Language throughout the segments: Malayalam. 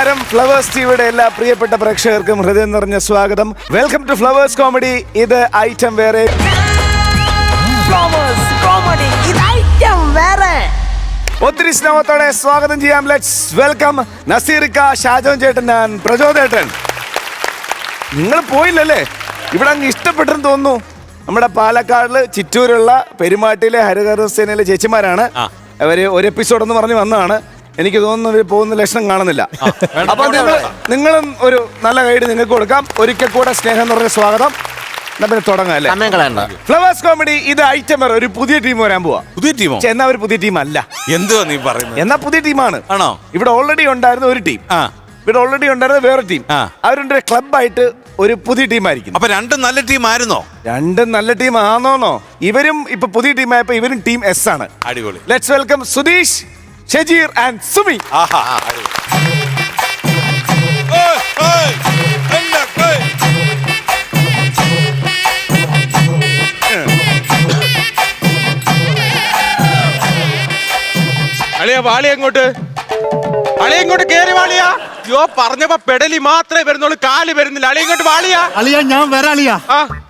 നമസ്കാരം. ഫ്ലവേഴ്സ് ടിവിയുടെ എല്ലാ പ്രിയപ്പെട്ട പ്രേക്ഷകർക്കും ഹൃദയം നിറഞ്ഞ സ്വാഗതം. Welcome to Flowers comedy. ഇത് ഐറ്റം വേറെ. ഒത്തിരി സ്നേഹത്തോടെ സ്വാഗതം ചെയ്യാം. ലെറ്റ്സ് വെൽക്കം നസീറിക്ക, ഷാജോൻ ചേട്ടൻ, ഞാൻ പ്രചോദേട്ടൻ. നിങ്ങൾ പോയില്ലല്ലേ? ഇവിടെ അങ്ങ് ഇഷ്ടപ്പെട്ടെന്ന് തോന്നുന്നു. നമ്മുടെ പാലക്കാടില് ചിറ്റൂരുള്ള പെരുമാട്ടിയിലെ ഹരിഹരസേനയിലെ ചേച്ചിമാരാണ്. അവര് ഒരു എപ്പിസോഡ് എന്ന് പറഞ്ഞ് വന്നതാണ്. എനിക്ക് തോന്നുന്നു ഇവർ പോകുന്ന ലക്ഷണം കാണുന്നില്ല. അപ്പൊ നിങ്ങളും ഒരു നല്ല ഗൈഡ് നിങ്ങൾക്ക് കൊടുക്കാം. ഒരിക്കൽ കൂടെ സ്നേഹം നിറഞ്ഞ സ്വാഗതം. പിന്നെ തുടങ്ങാം അല്ലേ? Flowers comedy. ഇത് ഐറ്റം വേറെ. ഒരു പുതിയ ടീം വരാൻ പോവാ. പുതിയ ടീമോ? എന്നാ ഒരു പുതിയ ടീം അല്ല. എന്തുവാ നീ പറയുന്നത്? എന്നാ പുതിയ ടീമാണ്. ആണോ? ഇവിടെ ഓൾറെഡി ഉണ്ടായിരുന്ന ഒരു ടീം, ഇവിടെ ഓൾറെഡി ഉണ്ടായിരുന്ന വേറെ ടീം, അവരുടെ ക്ലബായിട്ട് ഒരു പുതിയ ടീമായിരിക്കും. അപ്പൊ രണ്ടും നല്ല ടീം ആയിരുന്നോ? രണ്ടും നല്ല ടീം ആണോന്നോ? ഇവരും ഇപ്പൊ പുതിയ ടീമായപ്പോ ഇവരും ടീം എസ് ആണ്. അടിപൊളി. Let's welcome Sudheesh, Shajeer and Sumi. അളിയാ വാളിയ എങ്ങോട്ട്? അളിയ ഇങ്ങോട്ട് കേറി വാളിയാ. യോ പറഞ്ഞപ്പോ പെടലി മാത്രമേ വരുന്നുള്ളൂ, കാല് വരുന്നില്ല. അളിയ ഇങ്ങോട്ട് വാളിയാ. അളിയാ ഞാൻ വരാം അളിയാ.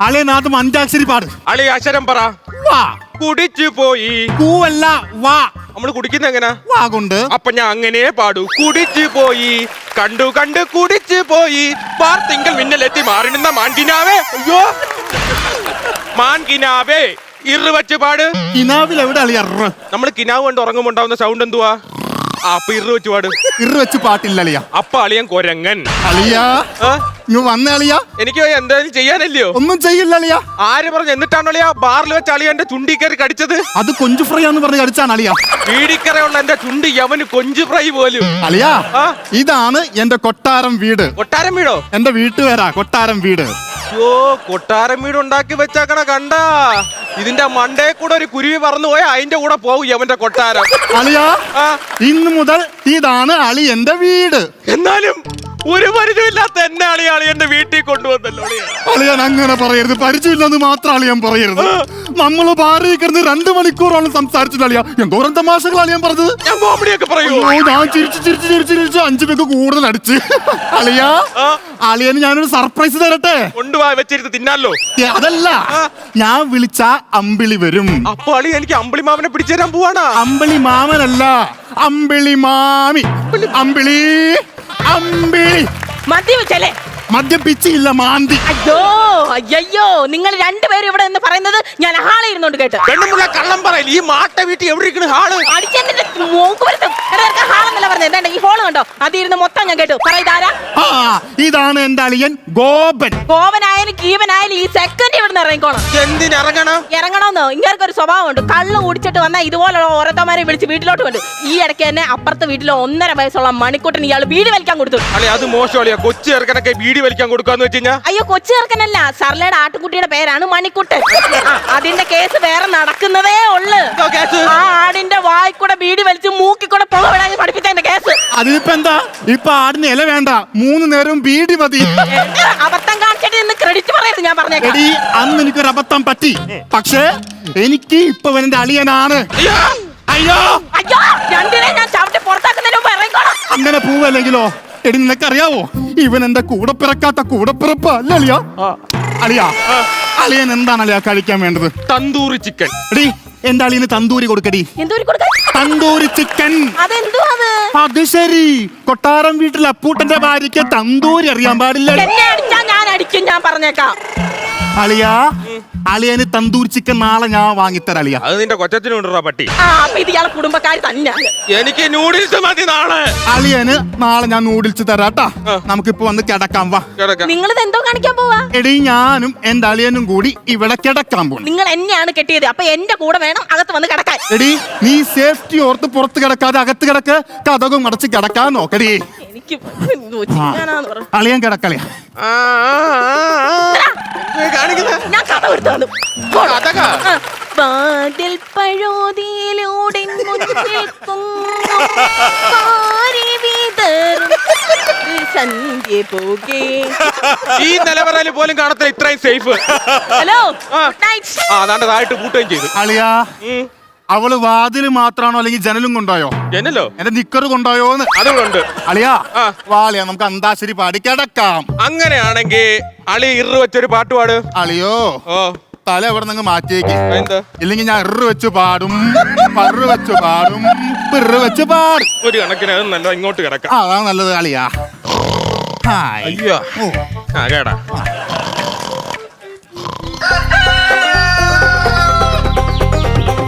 അളിയനാഥം അഞ്ചാക്ഷരി പാട്. അളിയ അക്ഷരം പറ. വാ. കുടിച്ചു പോയി. കൂവല്ല വാ. നമ്മള് കുടിക്കുന്ന എങ്ങനാ? വാ കൊണ്ട്. അപ്പൊ ഞാൻ അങ്ങനെ പാടൂ. കുടിച്ചു പോയി, കണ്ടു കണ്ട് കുടിച്ചു പോയി, പാർത്തിങ്കൽ മിന്നലെത്തി മാറി നിന്ന മാൻകിനാവേ. അയ്യോ മാൻകിനാവേ. ഇറ് വെച്ച് പാട്. കിനാവിൽ എവിടെ അളിയാ? നമ്മള് കിനാവ് കൊണ്ട് ഉറങ്ങുമ്പോ ഉണ്ടാവുന്ന സൗണ്ട് എന്തുവാ? അപ്പൊ ഇറ് വെച്ച് പാട്. ഇറ് വെച്ച് പാട്ടില്ല അളിയാ. അപ്പൊ അളിയൻ കൊരങ്ങൻ. അളിയാ ഇങ്ങ് വന്ന അളിയാ. എനിക്ക് എന്തായാലും ചെയ്യാനല്ലയോ? ഒന്നും ചെയ്യില്ല അളിയാ. ആര് പറഞ്ഞു? എന്നിട്ടാണ് അളിയാ ബാറിൽ വെച്ച് അളിയന്റെ ചുണ്ടി കയറി കടിച്ചത്? അത് കൊഞ്ചു ഫ്രൈ ആന്ന് പറഞ്ഞ് കടിച്ചാണ് അളിയാ. വീടിക്കറയുള്ള എന്റെ ചുണ്ടി യവന് കൊഞ്ചു ഫ്രൈ പോലും. അളിയാ ഇതാണ് എന്റെ കൊട്ടാരം വീട്. കൊട്ടാരം വീടോ? എന്റെ വീട്ടുപേരാ കൊട്ടാരം വീട്. യോ കൊട്ടാരം വീട് ഉണ്ടാക്കി വെച്ചാക്കണ കണ്ട. ഇതിന്റെ മണ്ടേ കൂടെ ഒരു കുരുവി പറന്നു പോയാ അതിന്റെ കൂടെ പോകും യവന്റെ കൊട്ടാരം. അളിയാ ഇന്ന് മുതൽ ഇതാണ് അളി എന്റെ വീട്. എന്നാലും ഒരു പരിചയമില്ലാത്ത എന്നെ അളിയന്റെ വീട്ടിൽ കൊണ്ടുവന്നല്ലോ. അളിയാൻ അങ്ങനെ പറയരുത്. പരിചയമില്ലെന്ന് മാത്രം അളിയാൻ പറയരുത്. നമ്മള് ബാറിൽ കിടന്ന് 2 മണിക്കൂറോളം സംസാരിച്ചത് അളിയാ. എന്തോരം തമാശകൾ അളിയാൻ പറഞ്ഞത്. ഞാൻ കോമഡിയൊക്കെ പറയൂ. ഞാൻ ചിരിച്ച് 5 പേർക്ക് കൂടുതൽ അടിച്ച്. അളിയാ അളിയന് ഞാനൊരു സർപ്രൈസ് തരട്ടെ. കൊണ്ടുപോയി വെച്ചിരുന്ന് തിന്നാലോ? അതല്ല, ഞാൻ വിളിച്ച അമ്പിളി വരും. അപ്പൊ അളി എനിക്ക് അമ്പിളി മാമനെ പിടിച്ചു തരാൻ പോവാണ്. അമ്പിളി മാമനല്ല, അമ്പിളി മാമി. അമ്പിളി അമ്പിളി. മദ്യപിച്ചല്ലേ? മദ്യപിച്ചില്ല, മാന്തി. അയ്യോ അയ്യോ, നിങ്ങൾ രണ്ടുപേരും ഇവിടെ എന്ന് പറയുന്നത് ഞാൻ ഹാളെ ഇരുന്നോണ്ട് കേട്ട്. പെണ്ണുമുള്ള കള്ളം പറയല്. ഈ മാട്ട വീട്ടിൽ എവിടെ ഇരിക്കണ ഹാള്? അടിച്ചെന്നിട്ട് മൂക്കുവരത്തും ഹാളെന്നല്ല പറഞ്ഞത്. ഈ ഹോള് കണ്ടോ? അതിരുന്ന് മൊത്തം ഞാൻ കേട്ടു. പറയതാരാ? ഇതാണ് എന്റെ അളിയൻ ഗോപൻ. ഗോപനായാലും കീവനായാലും ഈ സെക്കൻഡ് ഇവിടുന്ന് ഇറങ്ങിക്കോണം. എന്തിനിറങ്ങണം? ഇറങ്ങണമെന്നോ? ഇങ്ങനെ ഒരു സ്വഭാവമുണ്ട്. കള്ള് കുടിച്ചിട്ട് വന്നാൽ ഇതുപോലുള്ള ഓരോരുത്തമാരെ വിളിച്ച് വീട്ടിലോട്ട് കൊണ്ടു. ഈ ഇടയ്ക്ക് തന്നെ അപ്പുറത്തെ വീട്ടിലെ 1.5 വയസ്സുള്ള മണിക്കൂട്ടൻ ഇയാൾ ബീഡി വലിക്കാൻ കൊടുത്തു. അല്ലെ അത് മോശം അളിയാ. കൊച്ചു ചെറുക്കനൊക്കെ ബീഡി വലിക്കാൻ കൊടുക്കാന്ന് വെച്ചാ? അയ്യോ കൊച്ചു ചെറുക്കനല്ല, സർലയുടെ ആട്ടുകുട്ടിയുടെ പേരാണ് മണിക്കുട്ടൻ. അതിന്റെ കേസ് വേറെ നടക്കുന്നതേ ഉള്ളു. ആ ആടിന്റെ വായിക്കൂടെ ബീഡി വലിച്ച് മൂക്കിക്കൂടെ പുക വിടാൻ പഠിപ്പിച്ചതിന്റെ കേസ്. അതിനിപ്പോ എന്താ? ഇപ്പൊ ആടിന് ഇല വേണ്ട, 3 നേരവും ബീഡി മതി. അബദ്ധം കാണിച്ചിട്ട് ഇന്ന് ക്രെഡിറ്റ് പറയരുത്. ഞാൻ പറഞ്ഞേക്കാം. അന്ന് എനിക്കൊരു അബദ്ധം പറ്റി. പക്ഷേ എനിക്ക് ഇപ്പൊ എന്റെ അളിയനാണ്. അയ്യോ അയ്യോ, രണ്ടിനെ ഞാൻ ചവിട്ടി പുറത്താക്കുന്നതിന് മുമ്പ് ഇറങ്ങിക്കോളാം. അങ്ങനെ പോവല്ലെങ്കിലോ? എടി നിനക്കറിയാവോ, ഇവൻ എന്റെ കൂടെ പിറക്കാത്ത കൂടപ്പിറപ്പ അല്ല അളിയാ. അളിയാ അളിയൻ എന്താണ് അളിയാ കഴിക്കാൻ വേണ്ടത്? തന്തൂരി ചിക്കൻ. എടി എന്റെ അളിയന് തന്തൂരി കൊടുക്കടി. തന്തൂരി ചിക്കൻ. അത് ശരി, കൊട്ടാരം വീട്ടിൽ അപ്പൂട്ടന്റെ ഭാര്യയ്ക്ക് തന്തൂരി അറിയാൻ പാടില്ല. ഞാൻ അടിക്കും, ഞാൻ പറഞ്ഞേക്കാം. അളിയാ അളിയന് തന്തൂരി ചിക്കൻ നാളെ ഞാൻ വാങ്ങിത്തരാം അളിയാ. അത് നിന്റെ കൊച്ചത്തിന് കൊണ്ടുവരാ പട്ടി. ഇത് ഇയാളെ കുടുംബക്കാര് തന്നെ. എനിക്ക് നൂഡിൽസ് മതി നാളെ. അളിയന് നാളെ ഞാൻ നൂഡിൽസ് തരാട്ടാ. നമുക്കിപ്പോ വന്ന് കിടക്കാം. വാ. നിങ്ങൾ എന്തോ കാണിക്കാൻ പോവാ? എടി ഞാനും എന്റെ അളിയനും കൂടി ഇവിടെ കിടക്കാൻ പോകും. നിങ്ങൾ എന്നെയാണ് കെട്ടിയത്, അപ്പൊ എന്റെ കൂടെ വേണം അകത്ത് വന്ന് കിടക്കാൻ. എടി നീ സേഫ്റ്റി ഓർത്ത് പുറത്ത് കിടക്കാതെ അകത്ത് കിടക്ക്. കഥകും അടച്ച് കിടക്കാൻ നോക്കടി. എനിക്ക് അളിയൻ കിടക്കളിയാ. ഞാൻ കഥ എടുത്തു വന്നു. വാതിൽ പഴോതിയിലൂടെ സന്ധ്യ പോകേ. ഈ നിലവറയിൽ പോലും കാണത്തില്ല ഇത്രയും സേഫ്. ഹലോ, അതാണ്ട് താഴെ പൂട്ടുകയും ചെയ്തു. അളിയാ അവള് വാതില് മാത്രാണോ അല്ലെങ്കിൽ ജനലും കൊണ്ടോയോ? ജനലോ? എന്റെ നിക്കറ് കൊണ്ടോയോന്ന്? അതുകൊണ്ട് അളിയാ ആ. വാളിയാ നമുക്ക് അന്താശ്ശേരി പാടി കിടക്കാം. അങ്ങനെയാണെങ്കിൽ അളി ഇറു വെച്ചൊരു പാട്ട് പാട്. അളിയോ ഓ തല എവിടെ നിന്ന് മാറ്റിയേക്ക്, എന്താ? ഇല്ലെങ്കിൽ ഞാൻ ഇറ് വെച്ച് പാടും, പറ് വെച്ച് പാടും, പിറ് വെച്ച് പാടും. ഒരു കണക്കിന് അത് നല്ല ഇങ്ങോട്ട് കിടക്കാം. അതാണ് നല്ലത് അളിയാ. ഹായ്. അയ്യോ ഓ. ആ കേടാ.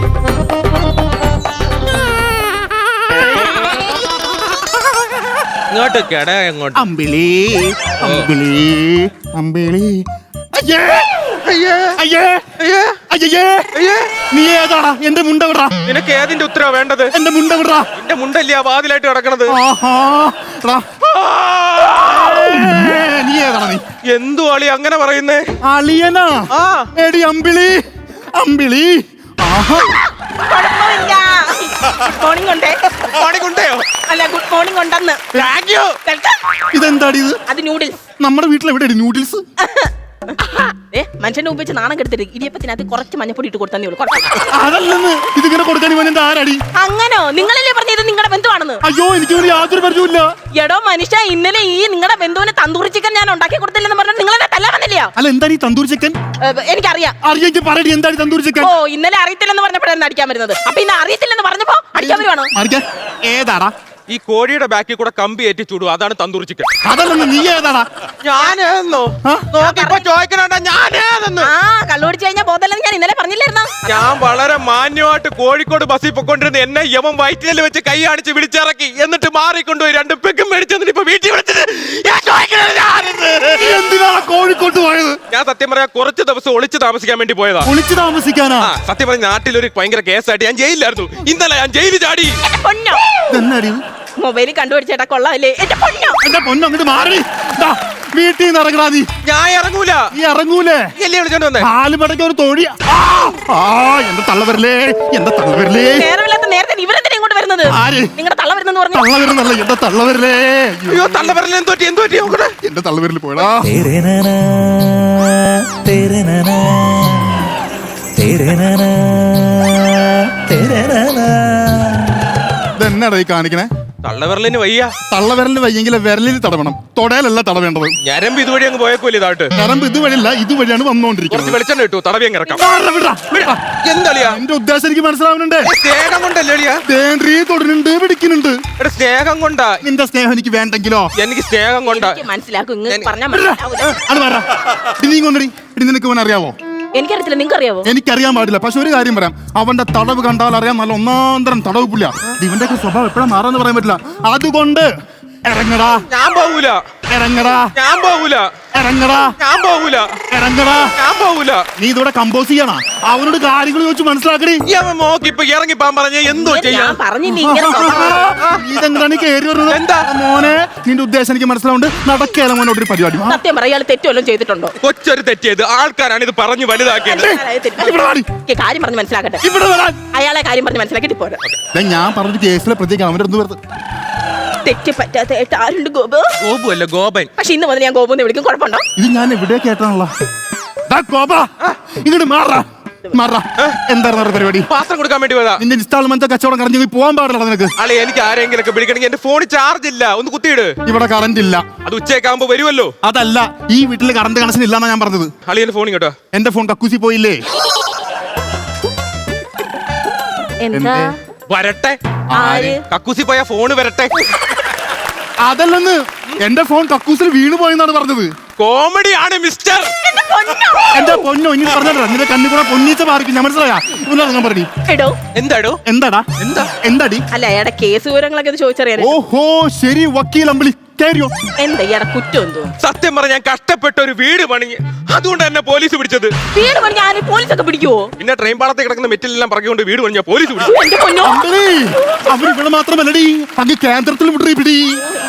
ഇങ്ങോട്ട് കേട എങ്ങോട്ട്? അമ്പിളി അമ്പിളി അമ്പിളി. അയ്യേ അയ്യേ അയ്യേ അയ്യേ അയ്യേ. അയ്യേ നീ ഏതാടാ? എന്റെ മുണ്ട വിടാ. നിനക്ക് ഏതിന്റെ ഉത്തരവാ വേണ്ടത്? എന്റെ മുണ്ട വിടാ. എന്റെ മുണ്ടല്ലേ ആ വാതിലായിട്ട് കിടക്കണത്? ആഹാ. ടാ. നീ ഏതാടാ നീ? എന്തു അളി അങ്ങനെ പറയുന്നേ? അളിയനാ? ആ എടി അമ്പിളി അമ്പിളി. ആഹാ. കുഴപ്പമില്ല. ഗുഡ് മോർണിംഗ് ഉണ്ടേ. മോർണിംഗ് ഉണ്ടയോ? അല്ല ഗുഡ് മോർണിംഗ് ഉണ്ടെന്ന്. Thank you. ഇതെന്താടി ഇത്? അത് നൂഡിൽസ്. നമ്മുടെ വീട്ടിൽ എവിടെയാണ് നൂഡിൽസ്? മനുഷ്യനെ ഉപയോഗിച്ച് നാണം കെടുത്തിട്ട് ഇടിയപ്പത്തിനകത്ത് കുറച്ച് മഞ്ഞപ്പൊടി ഇട്ട് കൊടുത്തേ ഉള്ളൂ. അതല്ലെന്ന് ഇതിങ്ങനെ കൊടുക്കാൻ ഇവൻ എന്താ ആരാടി? അങ്ങനോ? നിങ്ങളല്ലേ പറഞ്ഞ ഇത് നിങ്ങളുടെ ബന്ധുവാണെന്ന്? അയ്യോ എനിക്ക് ഇവന് യാതൊരു പരിചയമില്ല. എടോ മനുഷ്യ, ഇന്നലെ ഈ നിങ്ങളുടെ ബന്ധുവിന് തന്തൂറി ചിക്കൻ ഞാൻ ഉണ്ടാക്കി കൊടുത്തില്ലെന്ന് പറഞ്ഞാൽ നിങ്ങളെ തല്ലാൻ വന്നില്ലയോ? അല്ല എന്താണ് ഈ തന്തൂരി ചിക്കൻ? എനിക്കറിയാം. അറിയെങ്കിൽ പറയടി എന്താണ് തന്തൂരി ചിക്കൻ? ഓ ഇന്നലെ അറിയത്തില്ലെന്ന് പറഞ്ഞപ്പോഴാണ് അടിക്കാൻ വരുന്നത്. അപ്പൊ ഇന്ന് അറിയത്തില്ലെന്ന് പറഞ്ഞപ്പോ അടിക്കാൻ വരുവാണോ? അറിയാ ഏതാടാ? ഈ കോഴിയുടെ ബാക്കിൽ കൂടെ കമ്പി ഏറ്റി ചൂടും, അതാണ് തന്തൂറി ചിക്കൻ. അതല്ലെന്ന് നീ ഏതാടാ? ഞാനേന്നോ? ആ? നോക്കിപ്പോ ചോദിക്കണ ഞാനേതെന്ന്. ആ കള്ളുപിടിച്ച് കഴിഞ്ഞാൽ ബോധല്ലെന്ന് ഞാൻ ഇന്നലെ പറഞ്ഞില്ലായിരുന്നോ? ഞാൻ വളരെ മാന്യമായിട്ട് കോഴിക്കോട് ബസ്സിൽ പൊക്കൊണ്ടിരുന്ന എന്നെ യവൻ വയറ്റിൽ വെച്ച് കൈ കാണിച്ച് വിളിച്ചിറക്കി, എന്നിട്ട് മാറിക്കൊണ്ടുപോയി 2 പെക്കും മേടിച്ചെന്നിട്ട് ഇപ്പൊ വീട്ടിൽ വിളിച്ചിട്ട് ഞാൻ ചോദിക്കണത് ഞാനെന്ന്. നീ എന്തിനാണ് കോഴിക്കോട്ട് പോയത്? ഞാൻ സത്യം പറയാ കുറച്ച് ദിവസം ഒളിച്ച് താമസിക്കാൻ വേണ്ടി പോയതാ. ഒളിച്ചു താമസിക്കാനാ? ആ സത്യം പറഞ്ഞ നാട്ടിലൊരു ഭയങ്കര കേസായിട്ട് ഞാൻ ജയിലിലായിരുന്നു. ഇന്നലെ ഞാൻ ജയിലിൽ ചാടി. എന്റെ പൊന്നോ, ഇതെന്നാടി? മൊബൈലിൽ കണ്ടുപിടിച്ചേട്ടാ കൊള്ളാമല്ലേ? എന്റെ പൊന്നോ, എന്റെ പൊന്നു അങ്ങോട്ട് മാറി. വീട്ടിൽ നിന്ന് ഇറങ്ങടാ നീ. ഞാൻ ഇറങ്ങൂല. നീ ഇറങ്ങൂലേ? എല്ലേ വിളിച്ചോണ്ട് വന്നേ? കാലുമടക്ക ഒരു തൊഴി. എന്റെ തള്ള വരലേ, എന്റെ തള്ള വരലേ. നേരമില്ലാത്ത നേരത്തെ ഇവരെന്തിനാ ഇങ്ങോട്ട് വരുന്നത്? ആര്? നിങ്ങളുടെ തള്ള വരുന്നെന്ന് പറഞ്ഞു. തള്ള വരുന്നല്ല, എന്റെ തള്ള വരലേ. അയ്യോ തള്ള പറഞ്ഞ എന്തോറ്റി നോക്കട്ടെ. എന്റെ തള്ള വരല് പോയടാ. ഇതെന്നാടാ ഈ കാണിക്കണേ? തള്ളവിരലിന് വയ്യ. തള്ളവിരലിന് വയ്യെങ്കിൽ വിരലിൽ തടവണം, തൊടയിലല്ല തടവേണ്ടത്. ഞരമ്പ് ഇതുവഴി അങ്ങ് പോയേക്കൂല ഇതായിട്ട്. ഞരമ്പ് ഇതുവഴിയല്ല, ഇതുവഴിയാണ് കുറച്ച് വന്നുകൊണ്ടിരിക്കുന്നത്. വെളിച്ചെണ്ണ കിട്ടു, തടവി അങ്ങ് ഇറക്കാം. എന്താളിയാ എന്റെ ഉദ്ദേശം എനിക്ക് മനസ്സിലാവുന്നുണ്ട്. സ്നേഹം കൊണ്ടല്ലേ അളിയാ? തേൻട്രീ തൊടുന്നുണ്ട്, പിടിക്കുന്നുണ്ട്. എടാ സ്നേഹം കൊണ്ടാ. നിന്റെ സ്നേഹം എനിക്ക് വേണ്ടെങ്കിലോ? എനിക്ക് സ്നേഹം കൊണ്ടാ. എനിക്ക് മനസ്സിലാക്കും, ഇങ്ങനെ പറഞ്ഞാൽ മനസ്സിലാവൂല. അത് പറ. ഇനി നീ കൊണ്ടടി. ഇനി നിനക്ക് ഇവൻ അറിയാവോ? എനിക്കറിയത്തില്ല, നിങ്ങൾക്ക് അറിയാവോ? എനിക്കറിയാൻ പാടില്ല, പക്ഷെ ഒരു കാര്യം പറയാം. അവന്റെ തടവ് കണ്ടാൽ അറിയാം, നല്ല ഒന്നാന്തരം തടവ് പുല്ല. ഇവന്റെ ഒക്കെ സ്വഭാവം എപ്പോഴാണ് മാറാന്ന് പറയാൻ പറ്റില്ല. അതുകൊണ്ട് ഇറങ്ങടാ. ഞാൻ പോവൂല. ഇറങ്ങടാ. ഞാൻ പോവൂല. ഇറങ്ങടാ. ഞാൻ പോവൂല. ഇറങ്ങടാ. ഞാൻ പോവൂല. നീ ഇതോടെ കമ്പോസ് ചെയ്യണ. അവനോട് കാര്യങ്ങൾ ചോദിച്ചു മനസ്സിലാക്കണേ. ഈ അവൻ നോക്കിപ്പോ ഇറങ്ങിപ്പാൻ പറഞ്ഞ എന്തോ ചെയ്യാ? ഞാൻ പറഞ്ഞില്ല ഇങ്ങനെ സ്വഭാവം. ഇതെന്താണ് കേറി വരുന്നത്? എന്താ? മോനെ നിന്റെ ഉദ്ദേശം എനിക്ക് മനസ്സിലാവുന്നുണ്ട്. നടക്കേല മോനോട് ഒരു പരിപാടി. സത്യം പറയാ, ഇയാള് തെറ്റുവല്ലോ ചെയ്തിട്ടുണ്ടോ? കൊച്ചൊരു തെറ്റിയത് ആൾക്കാരാണ് ഇത് പറഞ്ഞു വലുതാക്കിയത്. ഇവിടെ വാടി. എനിക്ക് കാര്യം പറഞ്ഞ് മനസ്സിലാക്കട്ടെ. ഇവിടെ വരാൻ. അയാളെ കാര്യം പറഞ്ഞ് മനസ്സിലാക്കിട്ട് പോരാ. ഞാൻ പറഞ്ഞ കേസിലെ പ്രതിക്ക് അവന്റെ അടുത്ത് വെറുതെ തെറ്റ് പറ്റാത്ത ഏട്ടാ ആരുണ്ട് ഗോപു? ഗോപു അല്ല ഗോപൻ. പക്ഷെ ഇന്ന് മുതൽ ഞാൻ ഗോപുന്ന് വിളിക്കും, കുഴപ്പമുണ്ടോ? ഇത് ഞാൻ എവിടെ കേട്ടാണല്ലോ. ഇങ്ങോട്ട് മാറാ. എന്തായിരുന്നു പരിപാടി? പാത്രം കൊടുക്കാൻ വേണ്ടി പോയതാ. നിന്റെ ഇൻസ്റ്റാൾമെന്റ് കച്ചവടം കറങ്ങി പോകാൻ പാടില്ല നിനക്ക്. അളി എനിക്ക് ആരെങ്കിലും ഒക്കെ വിളിക്കണമെങ്കിൽ എന്റെ ഫോണിൽ ചാർജ് ഇല്ല, ഒന്ന് കുത്തിയിട്. ഇവിടെ കറന്റ് ഇല്ല. അത് ഉച്ചയ്ക്കാകുമ്പോ വരുമല്ലോ. അതല്ല, ഈ വീട്ടിൽ കറണ്ട് കണക്ഷൻ ഇല്ലാന്നാ ഞാൻ പറഞ്ഞത്. അളി എന്റെ ഫോണിൽ കേട്ടോ. എന്റെ ഫോൺ കക്കൂസി പോയില്ലേ? എന്താ? വരട്ടെ. ആര്? കക്കൂസി പോയ ഫോണ് വരട്ടെ. അതല്ലെന്ന്, എന്റെ ഫോൺ കക്കൂസിൽ വീണ് പോയെന്നാണ് പറഞ്ഞത്. കോമഡിയാണ് മിസ്റ്റർ. എന്റെ പൊന്നോ, ഇനി പറഞ്ഞാ നിന്റെ കണ്ണി കൂടെ പൊന്നീച്ച മാറിക്കും. ഞാൻ മനസ്സിലായാ? ഇവനോട് പറഞ്ഞു. എടോ എന്താടോ? എന്താടാ? എന്താ? എന്താടി? അല്ല, അയാളുടെ കേസ് വിവരങ്ങളൊക്കെ ഒന്ന് ചോദിച്ചറിയാൻ. ഓഹോ ശരി, വക്കീൽ അമ്പിളി കേറിയോ? എന്താ ഇയാളുടെ കുറ്റം എന്തോ? സത്യം പറഞ്ഞ ഞാൻ കഷ്ടപ്പെട്ട ഒരു വീട് പണിഞ്ഞ്, അതുകൊണ്ട് തന്നെ പോലീസ് പിടിച്ചത്. വീട് പണിഞ്ഞ ആരും പോലീസൊക്കെ പിടിക്കുവോ? പിന്നെ ട്രെയിൻ പാളത്തിൽ കിടക്കുന്ന മെറ്റലെല്ലാം പറഞ്ഞുകൊണ്ട് വീട് പണിഞ്ഞ പോലീസ് പിടിച്ചു. എന്റെ പൊന്നോ, അമ്പിളി, അവര് ഇവിടെ മാത്രമല്ലടി, അങ്ങ് കേന്ദ്രത്തിൽ വിട്ടറി പിടി.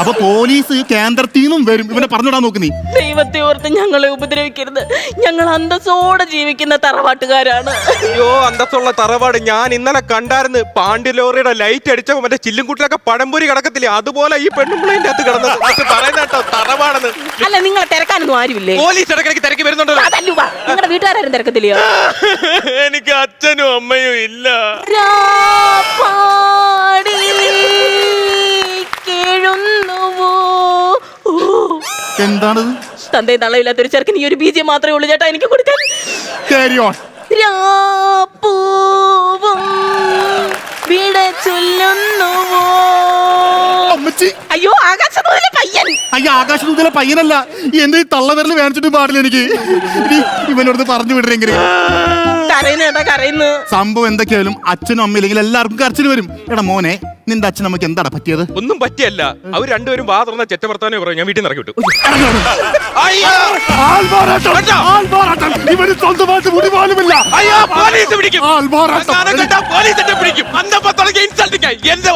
അപ്പൊ പോലീസ് കേന്ദ്രത്തിൽ നിന്നും വരും. ഇവനെ പറഞ്ഞിടാൻ നോക്ക് നീ. ദൈവത്തെ ഓർത്ത് ഞങ്ങളെ ഉപദ്രവിക്കരുത്. ഞങ്ങൾ അന്തസ്സോടെ ജീവിക്കുന്ന തറവാട്ടുകാരാണ്. അയ്യോ അന്തസ്സുള്ള തറവാട്. ഞാൻ ഇന്നലെ കണ്ടായിരുന്നു. പാണ്ഡ്യ ലോറിയുടെ ലൈറ്റ് അടിച്ചപ്പോ മറ്റേ ചില്ലുംകുട്ടിലൊക്കെ പഴംപൊരി കിടക്കത്തില്ലേ, അതുപോലെ ഈ പെണ്ണുമ്പിളിന്റെ അകത്ത് കിടന്നത്. പറയുന്ന കേട്ടോ തറവാണെന്ന്. അല്ല നിങ്ങളെ തിരക്കാനൊന്നും ആരുമില്ലേ? പോലീസ് ഇടയ്ക്കിടയ്ക്ക് തിരക്കി വരുന്നുണ്ടല്ലോ. അതല്ലു നിങ്ങളുടെ വീട്ടുകാരും തിരക്കത്തില്ലയോ? എനിക്ക് അച്ഛനും അമ്മയും ഇല്ല. രാപ്പാടി കേഴുന്നുവോ? എന്താണത്? തന്തേ തള്ളയില്ലാത്തൊരു ചെറുക്കൻ ഈ ഒരു ബീജം മാത്രമേ ഉള്ളൂ ചേട്ടാ എനിക്ക് കൊടുക്കാൻ. രാപ്പൂവും വിട ചൊല്ലുന്നുവോ? അയ്യോ ആകാശദൂതിലെ പയ്യൻ. അയ്യോ ആകാശദൂതിലെ പയ്യനല്ല, എന്റെ ഈ തള്ളവിരൽ വേണിച്ചിട്ട് പാടില്ല എനിക്ക്. ഇവനോട് പറഞ്ഞു വിടരെങ്കിലും. കരയുന്നു ചേട്ടാ കരയുന്നു. സംഭവം എന്തൊക്കെയായാലും അച്ഛനും അമ്മയില്ലെങ്കിൽ എല്ലാവർക്കും കരച്ചിൽ വരും. എടാ മോനെ, നിന്റെ അച്ഛൻ അമ്മയ്ക്ക് എന്താണ് പറ്റിയത്? ഒന്നും പറ്റിയല്ല. അവർ രണ്ടുപേരും വാ തുറന്ന ചെറ്റവർത്താനേ പറയും. ഞാൻ വീട്ടിൽ നിന്ന് ഇറക്കി വിട്ടു. ഇവന് സ്വന്തമായിട്ട് മുടി പോലുമില്ല. പോലീസ് പിടിക്കും. എന്റെ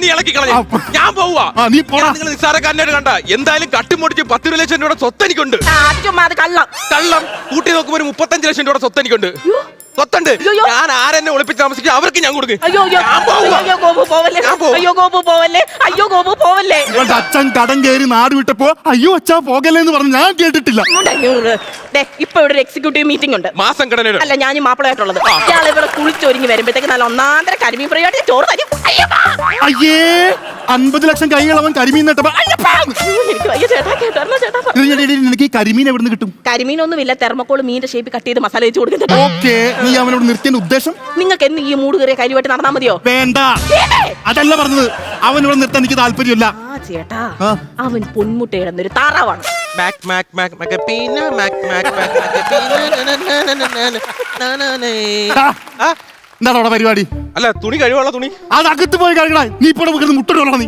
നീ ഇളക്കി കളഞ്ഞു. ഞാൻ പോവാ. നിങ്ങൾ നിസ്സാരക്കാരനായിട്ട് കണ്ട. എന്തായാലും കട്ടിമുടിച്ച് 10 ലക്ഷം രൂപയുടെ സ്വത്ത് എനിക്കുണ്ട്. കള്ളം കൂട്ടി നോക്കുമ്പോൾ ഒരു 35 ലക്ഷം രൂപയുടെ സ്വത്ത് എനിക്കുണ്ട്. സ്വത്തുണ്ട്. ഞാൻ ആരെന്നെ ഒളിപ്പിച്ച് താമസിക്കും അവർക്ക് ഞാൻ കൊടുക്കും. ഇവളുടെ അച്ഛൻ കടം കയറി നാട് വിട്ടപ്പോ അയ്യോ അച്ഛാ പോകല്ലേ എന്ന് പറഞ്ഞു ഞാൻ കേട്ടിട്ടില്ല. ഇപ്പൊ ഇവിടെ എക്സിക്യൂട്ടീവ് മീറ്റിംഗ് ഉണ്ട്. മാസം ഘടന അല്ല ഞാൻ മാപ്പിളയായിട്ടുള്ളത്. ഇയാൾ ഇവിടെ കുളിച്ചൊരുങ്ങി വരുമ്പോഴത്തേക്ക് നല്ല ഒന്നാന്തര കരിമീൻ ഫ്രീയായിട്ട് ചോറ് തരും. അയ്യേ 50 ലക്ഷം കൈകൾ അവൻ കരിമീൻ നട്ടപ്പോ നിനക്ക് ഈ കരിമീൻ എവിടെ നിന്ന് കിട്ടും? കരിമീനൊന്നുമില്ല, തെർമക്കോൾ മീന്റെ ഷേപ്പ് കട്ട് ചെയ്ത് മസാല വെച്ച് കൊടുക്കുന്നത്. ഓക്കെ, നീ അവനോട് നിർത്തിയ ഉദ്ദേശം? നിങ്ങൾക്ക് എന്ന് ഈ മൂട് കയറിയ കരിവായിട്ട് നടന്നാൽ മതിയോ? വേണ്ട, അതല്ല പറഞ്ഞത്. അവൻ ഇവിടെ നിർത്താൻ എനിക്ക് താല്പര്യമില്ല. ചേട്ടാ അവൻ പൊന്മുട്ടയിടുന്നൊരു താറാവാണ്. എന്താണ് അവിടെ പരിപാടി? അല്ല തുണി കഴിവുള്ള തുണി അത് അകത്ത് പോയി കഴിക്കണ. നീ ഇപ്പോൾ മുട്ടോളാം.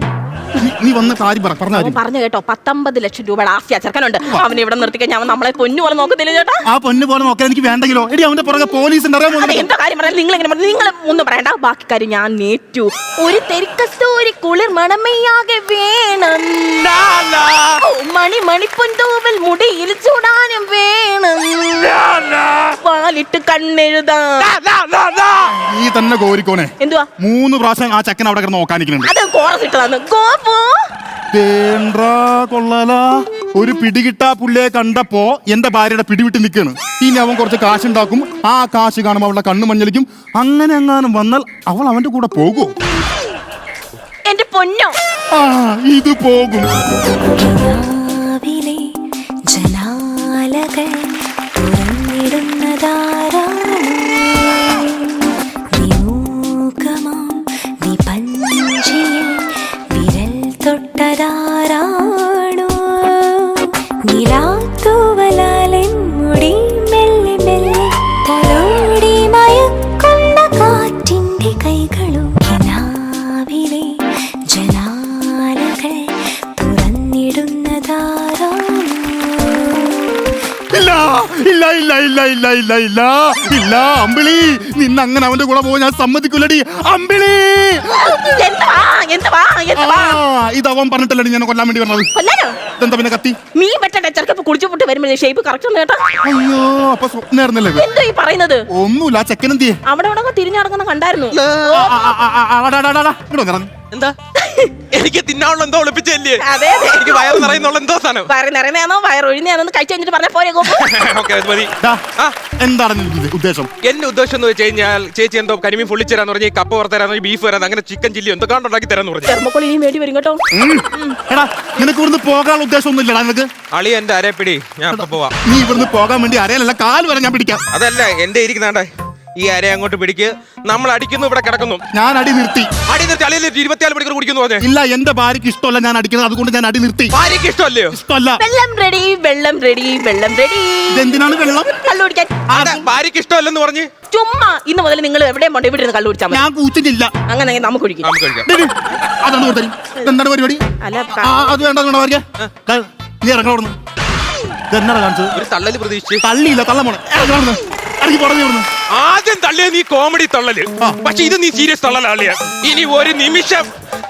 നീ വന്ന കാര്യം പറഞ്ഞു കേട്ടോ. 19 ലക്ഷം രൂപയുടെ ആസ്തി ചെറുക്കനുണ്ട്. അവൻ ഇവിടെ നിർത്തി കഴിഞ്ഞാൽ അവൻ നമ്മളെ പൊന്നു പോലെ നോക്കത്തില്ല ചേട്ടാ. ആ പൊന്നു പോലെ നോക്കാൻ എനിക്ക് വേണ്ടെങ്കിലോ? എടി അവന്റെ പുറകെ പോലീസ് എന്താ കാര്യം പറഞ്ഞാൽ നിങ്ങൾ എങ്ങനെ പറഞ്ഞു? നിങ്ങൾ ഒന്നും പറയണ്ട, ബാക്കി കാര്യം ഞാൻ നേറ്റു. ഒരു തെരിക്കസ്തൂരി കുളിർ മണമയാകെ വേണം. മണിപ്പൊന്തൂവൽ മുടിയിൽ ചൂടാനും വേണം. പാലിട്ട് കണ്ണെഴുതാം. നീ തന്നെ കോരിക്കോനെ. എന്തുവാ 3 പ്രാവശ്യം ആ ചക്കൻ അവിടെ കിടന്ന് നോക്കാനിക്കുന്നുണ്ട്. അത് കോറസ് ഇട്ടതാണ്. കൊള്ളല. ഒരു പിടികിട്ടാ പുള്ളിയെ കണ്ടപ്പോ എന്റെ ഭാര്യയുടെ പിടിവിട്ട് നിൽക്കാണ്. ഇനി അവൻ കുറച്ച് കാശുണ്ടാക്കും. ആ കാശ് കാണുമ്പോൾ അവളുടെ കണ്ണു മഞ്ഞളിക്കും. അങ്ങനെ എങ്ങാനും വന്നാൽ അവൾ അവന്റെ കൂടെ പോകുമോ? എന്റെ പൊന്നോ, ഇത് പോകും. ജനാലകൾ തുറന്നിടുന്നതാരാണ്? തൊട്ടതാരാണോ? നിലാത്തൂവലാലെൻ മുടി മെല്ലെ മെല്ലെ തലോടി മയക്കുന്ന കാറ്റിന്റെ കൈകളും. കിനാവിലെ ജനാലകൾ തുറന്നിടുന്നതാരാണോ? ഇല്ല ഇല്ല ഇല്ല ഇല്ല ഇല്ല ഇല്ല ഇല്ല ഇല്ല അമ്പിളി, നിന്നെ അങ്ങനെ അവന്റെ കൂടെ പോകാൻ ഞാൻ സമ്മതിക്കില്ലടി അമ്പിളി. ഇത് അവൻ പറഞ്ഞിട്ടല്ലേ ഞാൻ കൊല്ലാൻ വേണ്ടി പറഞ്ഞത്? ഇതെന്താ പിന്നെ കത്തി? മീൻ വെട്ടട്ടെ ചെറുക്കപ്പ് കുളിച്ചുപൊട്ട് വരുമ്പോൾ ഷേപ്പ് കറക്റ്റ് ഒന്ന് കേട്ടോ. അയ്യോ, അപ്പൊ സ്വപ്നായിരുന്നല്ലേ? എന്തോ ഈ പറയുന്നത്? ഒന്നുമില്ല. ചെക്കനെന്തിയെ? അവിടെ തിരിഞ്ഞടങ്ങുന്ന കണ്ടായിരുന്നു. എന്താ എനിക്ക് തിന്നാനുള്ള എന്തോ ഒളിപ്പിച്ചല്ലേ? അതെ എനിക്ക് വയറ് നിറയുന്നുള്ള എന്തോ സാധനം. വയറ് നിറയുന്നതാണോ വയറ് ഒഴിഞ്ഞാണോ കഴിച്ചു കഴിഞ്ഞിട്ട് പറഞ്ഞ പോലെ. എന്താണ് ഉദ്ദേശം? എന്റെ ഉദ്ദേശം എന്ന് വെച്ച് കഴിഞ്ഞാൽ ചേച്ചി എന്തോ കരിമീൻ പൊള്ളിച്ചരാന്ന് പറഞ്ഞ് കപ്പ വറുത്തരാന്ന് ബീഫ് വരാന്ന് അങ്ങനെ ചിക്കൻ ചില്ലി എന്തോ ഉണ്ടാക്കി തരാന്ന് പറഞ്ഞു. തെർമക്കോൾ ഇനിയും വേണ്ടി വരും കേട്ടോ. എടാ നിനക്ക് ഇവിടുന്ന് പോകാനുള്ള ഉദ്ദേശം ഒന്നും ഇല്ലടാ നിനക്ക്? അളി എന്റെ അരപ്പിടി, ഞാൻ ഇപ്പൊ പോവാം. നീ ഇവിടുന്ന് പോകാൻ വേണ്ടി അരയല്ല കാല് വരെ ഞാൻ പിടിക്കാം. അതല്ല എന്റെ ഇരിക്കുന്നാണ്ടേ ഈ അര അങ്ങോട്ട് പിടിക്ക്. നമ്മൾ അടിക്കുന്നു, ഇവിടെ കിടക്കുന്നു. ഞാൻ അടി നിർത്തി. അടി നിർത്തി അളിയിൽ 24 മണിക്കൂർ കുടിക്കുന്നു പറഞ്ഞേ. ഇല്ല, എന്റെ ഭാര്യക്ക് ഇഷ്ടമല്ല ഞാൻ അടിക്കുന്നത്, അതുകൊണ്ട് ഞാൻ അടി നിർത്തി. ഭാര്യക്ക് ഇഷ്ടമല്ലയോ? ഇഷ്ടമല്ല. വെള്ളം റെഡി, വെള്ളം റെഡി, വെള്ളം റെഡി. ഇതെന്തിനാണ് വെള്ളം? കള്ളു കുടിക്കാൻ. ഭാര്യക്ക് ഇഷ്ടമല്ലെന്ന് പറഞ്ഞ് ചുമ്മാ ഇന്ന് മുതൽ നിങ്ങൾ എവിടെയും പോണ്ട് ഇവിടെ കള്ളു കുടിച്ചാൽ മതി. ഞാൻ കൂച്ചിട്ടില്ല. അങ്ങനെ നമുക്ക് കുടിക്കാം. അതാണ് കൊടുത്തത്. എന്താണ് പരിപാടി? അല്ല അത് വേണ്ട ഭാര്യ. നീ ഇറങ്ങണം. ഇതെന്നാണ് കാണിച്ചത്? ഒരു തള്ളല് പ്രതീക്ഷിച്ച്. തള്ളിയില്ല, തള്ളമാണ്. ആദ്യം തള്ളിയ നീ കോമഡി തള്ളല്, പക്ഷെ ഇത് നീ സീരിയസ് തള്ളലാളിയ. ഇനി ഒരു നിമിഷം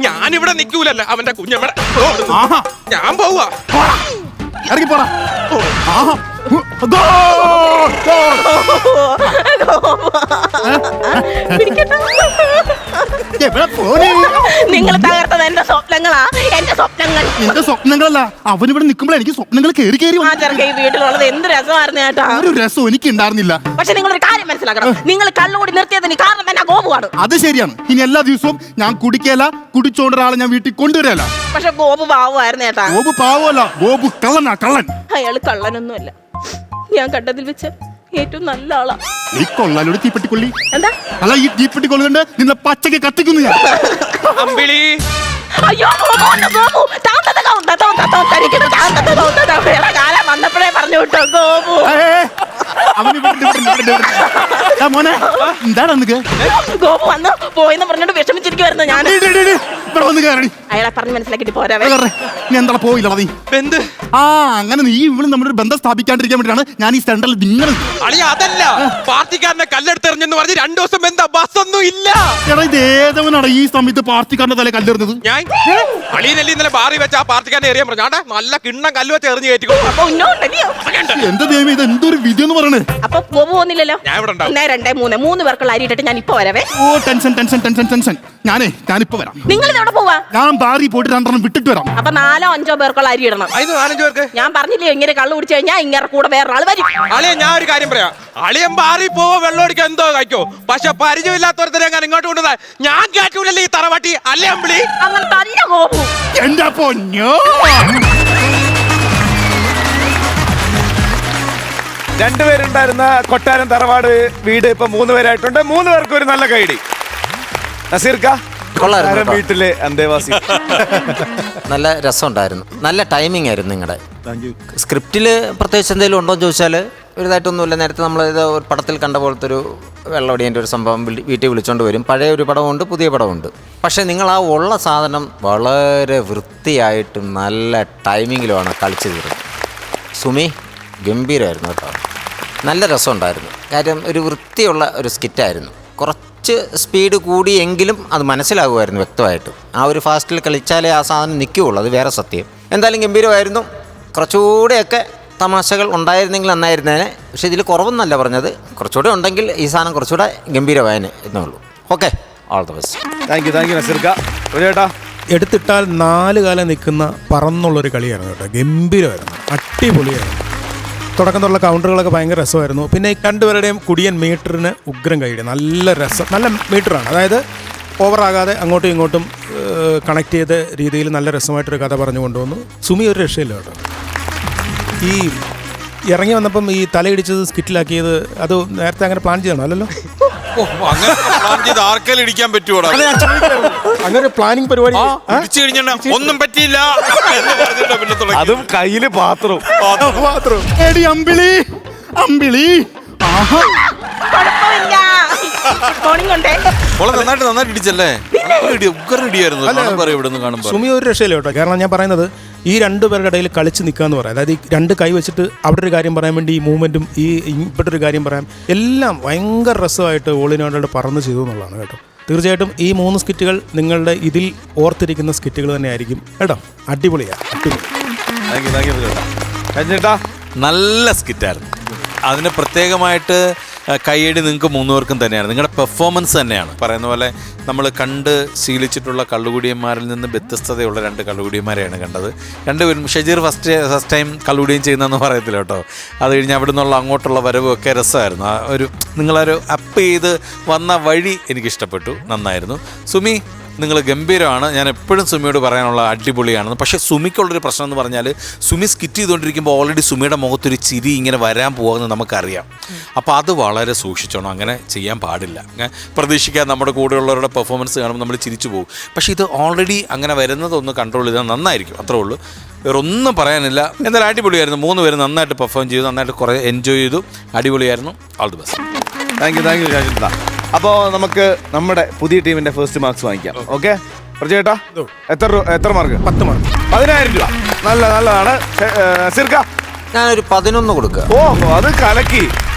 ഞാനിവിടെ നിൽക്കൂലല്ല അവന്റെ കുഞ്ഞമ്മടെ. ഞാൻ പോവാ. ഇറങ്ങി പോടാ. എവിടെ പോണേ? നിങ്ങൾ തകർത്തത് എന്റെ സ്വപ്നങ്ങളാ, എന്റെ സ്വപ്നങ്ങൾ. എന്റെ സ്വപ്നങ്ങളല്ല, അവനിവിടെ നിൽക്കുമ്പോൾ എനിക്ക് സ്വപ്നങ്ങൾ കയറി കയറി ആ ചെറുക്ക ഈ വീട്ടിലുള്ളത് എന്ത് രസമായിരുന്നു ചേട്ടാ. ഒരു രസം എനിക്ക് ഉണ്ടായിരുന്നില്ല. പക്ഷെ നിങ്ങളൊരു കാര്യം മനസ്സിലാക്കണം, നിങ്ങൾ കള്ളുകൂടി നിർത്തിയതിന് കാരണം തന്നെ ഗോപുവാണ്. അത് ശരിയാണ്. ഇനി എല്ലാ ദിവസവും ഞാൻ കുടിക്കല, കുടിച്ചോണ്ട് ഒരാളെ ഞാൻ വീട്ടിൽ കൊണ്ടുവരല. പക്ഷെ ഗോപു പാവമായിരുന്നു ചേട്ടാ. ഗോപു പാവമല്ല, ഗോപു കള്ളനാ, കള്ളൻ. അയാള് കള്ളനൊന്നുമല്ല, ഞാൻ കണ്ടതിൽ വെച്ച് ഏറ്റവും നല്ല ആളാ. ഈ കൊള്ളാനോട് തീപ്പെട്ടിക്കൊള്ളി. എന്താ? അല്ല, ഈ തീപ്പെട്ടിക്കൊള്ളുകൊണ്ട് നിന്നെ പച്ചക്ക് കത്തിക്കുന്നു ഞാൻ. അമ്പിളി അയ്യോ ഗോപു, കാലം വന്നപ്പോഴേ പറഞ്ഞു വിട്ടോ ഗോപു. അവന് മോനെ എന്താണ് നിനക്ക്? ഗോപു വന്ന് പോയെന്ന് പറഞ്ഞോണ്ട് വിഷമിച്ചിരിക്കുവായിരുന്നു ഞാൻ. ഇവിടെ വന്ന് കയറി. അയാളെ പറഞ്ഞ് മനസ്സിലാക്കിട്ട് പോരാവേ. നീ എന്താ പോയില്ല മതി. എന്ത്? ആ അങ്ങനെ നീ ഇവിടെ നമ്മുടെ ഒരു ബന്ധം സ്ഥാപിക്കാണ്ടിരിക്കാൻ വേണ്ടിയാണ് ഞാൻ ഈ സെന്ററിൽ നിങ്ങൾ. അളിയ അതല്ല, പാർട്ടിക്കാരനെ കല്ലെടുത്തെറിഞ്ഞെന്ന് പറഞ്ഞ് 2 ദിവസം എന്താ ബസ് ഒന്നും ഇല്ല. എടാ ഇത് ഏതവനാണ് ഈ സമയത്ത് പാർട്ടിക്കാരന്റെ തല കല്ലെറിഞ്ഞത്? ഞാൻ അളിയനല്ലേ ഇന്നലെ ബാറി വെച്ച് ആ പാർട്ടിക്കാരനെ എറിയാൻ പറഞ്ഞു. ആട്ടെ നല്ല കിണ്ണം കല്ല് വെച്ച് എറിഞ്ഞ് കയറ്റിക്കോ. അപ്പൊ ഉന്നോണ്ടല്ലയോ? എന്റെ ദൈവം, ഇത് എന്തൊരു വിധി എന്ന് പറയണേ. അപ്പൊ ഗോപു പോകുന്നില്ലല്ലോ. ഞാൻ ഇവിടെ ഉണ്ടാവും. 1 2 3 പേർക്കുള്ള അരി ഇട്ടിട്ട് ഞാൻ ഇപ്പൊ വരവേ. ഓ ടെൻഷൻ ടെൻഷൻ ടെൻഷൻ ടെൻഷൻ. ഞാനിപ്പോ വരാം. നിങ്ങൾ ഇതെവിടെ പോവാ? ഞാൻ ബാറി പോയിട്ട് 2 വിട്ടിട്ട് വരാം. അപ്പൊ 4 5 പേർക്കുള്ള അരി ഇടണം. അതിന് 4 5 പേർക്ക് ഞാൻ പറഞ്ഞില്ലേ ഇങ്ങനെ കള്ളു കുടിച്ചു കഴിഞ്ഞാൽ ഇങ്ങനെ കൂടെ വേറൊരാൾ വരും. അളിയ ഞാൻ ഒരു കാര്യം പറയാം, അളിയൻ ബാറി പോവോ വെള്ളം അടിക്കാൻ എന്തോ കഴിക്കോ, പക്ഷെ പരിചയമില്ലാത്തവരത്തിനെ ഞാൻ ഇങ്ങോട്ട് കൊണ്ടുവന്നാ ഞാൻ കേട്ടൂലല്ലേ ഈ തറവാട്ടി. അല്ലേ അമ്പിളി? അങ്ങനെ തന്നെ ഗോപു. എന്റെ പൊന്നോ. രണ്ടുപേരുണ്ടായിരുന്ന കൊട്ടാരം തറവാട് വീട് ഇപ്പൊ 3 പേരായിട്ടുണ്ട്. 3 പേർക്ക് ഒരു നല്ല കൈഡി. നസീർക്ക, കൊള്ളായിരുന്നു കേട്ടോ. വീട്ടിലെ അന്തേവാസി. നല്ല രസമുണ്ടായിരുന്നു, നല്ല ടൈമിംഗ് ആയിരുന്നു നിങ്ങളുടെ. സ്ക്രിപ്റ്റിൽ പ്രത്യേകിച്ച് എന്തെങ്കിലും ഉണ്ടോ എന്ന് ചോദിച്ചാൽ ഒരുതായിട്ടൊന്നുമില്ല. നേരത്തെ നമ്മൾ ഇത് ഒരു പടത്തിൽ കണ്ട പോലത്തെ ഒരു വെള്ളമടിയൻ്റെ ഒരു സംഭവം വീട്ടിൽ വിളിച്ചോണ്ട് വരും. പഴയ ഒരു പടമുണ്ട്, പുതിയ പടമുണ്ട്. പക്ഷേ നിങ്ങൾ ആ ഉള്ള സാധനം വളരെ വൃത്തിയായിട്ടും നല്ല ടൈമിങ്ങിലുമാണ് കളിച്ചു തീർന്നത്. സുമി ഗംഭീരമായിരുന്നു കേട്ടോ, നല്ല രസമുണ്ടായിരുന്നു. കാര്യം ഒരു വൃത്തിയുള്ള ഒരു സ്കിറ്റായിരുന്നു. കുറച്ച് സ്പീഡ് കൂടിയെങ്കിലും അത് മനസ്സിലാകുമായിരുന്നു വ്യക്തമായിട്ട്. ആ ഒരു ഫാസ്റ്റിൽ കളിച്ചാലേ ആ സാധനം നിൽക്കുകയുള്ളൂ, അത് വേറെ സത്യം. എന്തായാലും ഗംഭീരമായിരുന്നു. കുറച്ചുകൂടെയൊക്കെ തമാശകൾ ഉണ്ടായിരുന്നെങ്കിൽ നന്നായിരുന്നേനെ. പക്ഷേ ഇതിൽ കുറവെന്നല്ല പറഞ്ഞത്, കുറച്ചുകൂടെ ഉണ്ടെങ്കിൽ ഈ സാധനം കുറച്ചുകൂടെ ഗംഭീരമായേനെ എന്നേ ഉള്ളൂ. Okay, all the best. Thank you നസീർക്ക. ചേട്ടാ, എടുത്തിട്ടാൽ 4 കാലം നിൽക്കുന്ന പറന്നുള്ളൊരു കളിയായിരുന്നു കേട്ടോ, ഗംഭീരമായിരുന്നു, അടിപൊളിയായിരുന്നു. തുടക്കം തൊട്ടുള്ള കൗണ്ടറുകളൊക്കെ ഭയങ്കര രസമായിരുന്നു. പിന്നെ ഈ 2 പേരുടെയും കുടിയൻ മീറ്ററിന് ഉഗ്രം കൈയ്യടി, നല്ല രസം, നല്ല മീറ്ററാണ്. അതായത് ഓവറാകാതെ അങ്ങോട്ടും ഇങ്ങോട്ടും കണക്ട് ചെയ്ത രീതിയിൽ നല്ല രസമായിട്ടൊരു കഥ പറഞ്ഞു കൊണ്ടുവന്നു. സുമി ഒരു രക്ഷയില്ല കേട്ടോ. ഈ ഇറങ്ങി വന്നപ്പം ഈ തലയിടിച്ചത് സ്കിറ്റിലാക്കിയത് അത് നേരത്തെ അങ്ങനെ പ്ലാൻ ചെയ്യണം അല്ലല്ലോ? ആർക്കെങ്കിലും ഇടിക്കാൻ പറ്റുമോ? അങ്ങനെ പ്ലാനിങ് പരിപാടി ഒന്നും പറ്റിയില്ല. അതും കയ്യില് പാത്രം. എടി അമ്പിളി, അമ്പിളി. ആഹാ, കുഴപ്പമില്ല. മോർണിംഗ് ഉണ്ടേ. നന്നായിട്ട് ഇടിച്ചല്ലേ? കാണുമ്പോൾ സുമി ഒരു രക്ഷയില്ല കേട്ടോ. കാരണം ഞാൻ പറയുന്നത് ഈ 2 പേരുടെ ഇടയിൽ കളിച്ച് നിൽക്കുക എന്ന് പറയാം. അതായത് ഈ 2 കൈ വെച്ചിട്ട് അവിടെ ഒരു കാര്യം പറയാൻ വേണ്ടി ഈ മൂവ്മെൻറ്റും ഈ ഇവിടെ ഒരു കാര്യം പറയാം, എല്ലാം ഭയങ്കര രസമായിട്ട് ഓളിനോടെ പറന്ന് ചെയ്തു എന്നുള്ളതാണ് കേട്ടോ. തീർച്ചയായിട്ടും ഈ 3 സ്കിറ്റുകൾ നിങ്ങളുടെ ഇതിൽ ഓർത്തിരിക്കുന്ന സ്കിറ്റുകൾ തന്നെ ആയിരിക്കും കേട്ടോ. അടിപൊളിയാണ്, അടിപൊളി. നല്ല സ്കിറ്റായിരുന്നു. അതിന് പ്രത്യേകമായിട്ട് കയ്യടി നിങ്ങൾക്ക് 3 പേർക്കും തന്നെയാണ്. നിങ്ങളുടെ പെർഫോമൻസ് തന്നെയാണ്. പറയുന്ന പോലെ നമ്മൾ കണ്ട് ശീലിച്ചിട്ടുള്ള കള്ളുകുടിയന്മാരിൽ നിന്ന് വ്യത്യസ്തതയുള്ള 2 കള്ളുകുടിയന്മാരെയാണ് കണ്ടത്. 2 പേരും ഷജീർ ഫസ്റ്റ് ടൈം കള്ളുകുടിയും ചെയ്യുന്നതെന്ന് പറയത്തില്ല കേട്ടോ. അത് കഴിഞ്ഞ് അവിടെ നിന്നുള്ള അങ്ങോട്ടുള്ള വരവും ഒക്കെ രസമായിരുന്നു. ആ ഒരു നിങ്ങളൊരു അപ്പ് ചെയ്ത് വന്ന വഴി എനിക്കിഷ്ടപ്പെട്ടു, നന്നായിരുന്നു. സുമി, നിങ്ങൾ ഗംഭീരമാണ്. ഞാൻ എപ്പോഴും സുമിയോട് പറയാനുള്ള അടിപൊളിയാണെന്ന്. പക്ഷേ സുമിക്കുള്ളൊരു പ്രശ്നം എന്ന് പറഞ്ഞാൽ സുമി സ്കിറ്റ് ചെയ്തുകൊണ്ടിരിക്കുമ്പോൾ ഓൾറെഡി സുമിയുടെ മുഖത്തൊരു ചിരി ഇങ്ങനെ വരാൻ പോകുന്നത് നമുക്കറിയാം. അപ്പോൾ അത് വളരെ സൂക്ഷിച്ചോണം, അങ്ങനെ ചെയ്യാൻ പാടില്ല. പ്രതീക്ഷിക്കാൻ നമ്മുടെ കൂടെയുള്ളവരുടെ പെർഫോമൻസ് കാണുമ്പോൾ നമ്മൾ ചിരിച്ചു പോകും. പക്ഷേ ഇത് ഓൾറെഡി അങ്ങനെ വരുന്നതൊന്ന് കൺട്രോൾ ചെയ്താൽ നന്നായിരിക്കും, അത്രേ ഉള്ളൂ. വേറെ ഒന്നും പറയാനില്ല. എന്തായാലും അടിപൊളിയായിരുന്നു. 3 പേര് നന്നായിട്ട് പെർഫോം ചെയ്തു, നന്നായിട്ട് കുറേ എൻജോയ് ചെയ്തു, അടിപൊളിയായിരുന്നു. All the best. Thank U Rajendra. അപ്പോൾ നമുക്ക് നമ്മുടെ പുതിയ ടീമിന്റെ ഫസ്റ്റ് മാർക്സ് വാങ്ങിക്കാം. ഓക്കെ ചേട്ടാ, എത്ര മാർക്ക്? 10 മാർക്ക്. 10,000 രൂപ. നല്ലതാണ്. നസീർക്ക, ഞാനൊരു 11 കൊടുക്കുക. ഓ, അത് കലക്കി.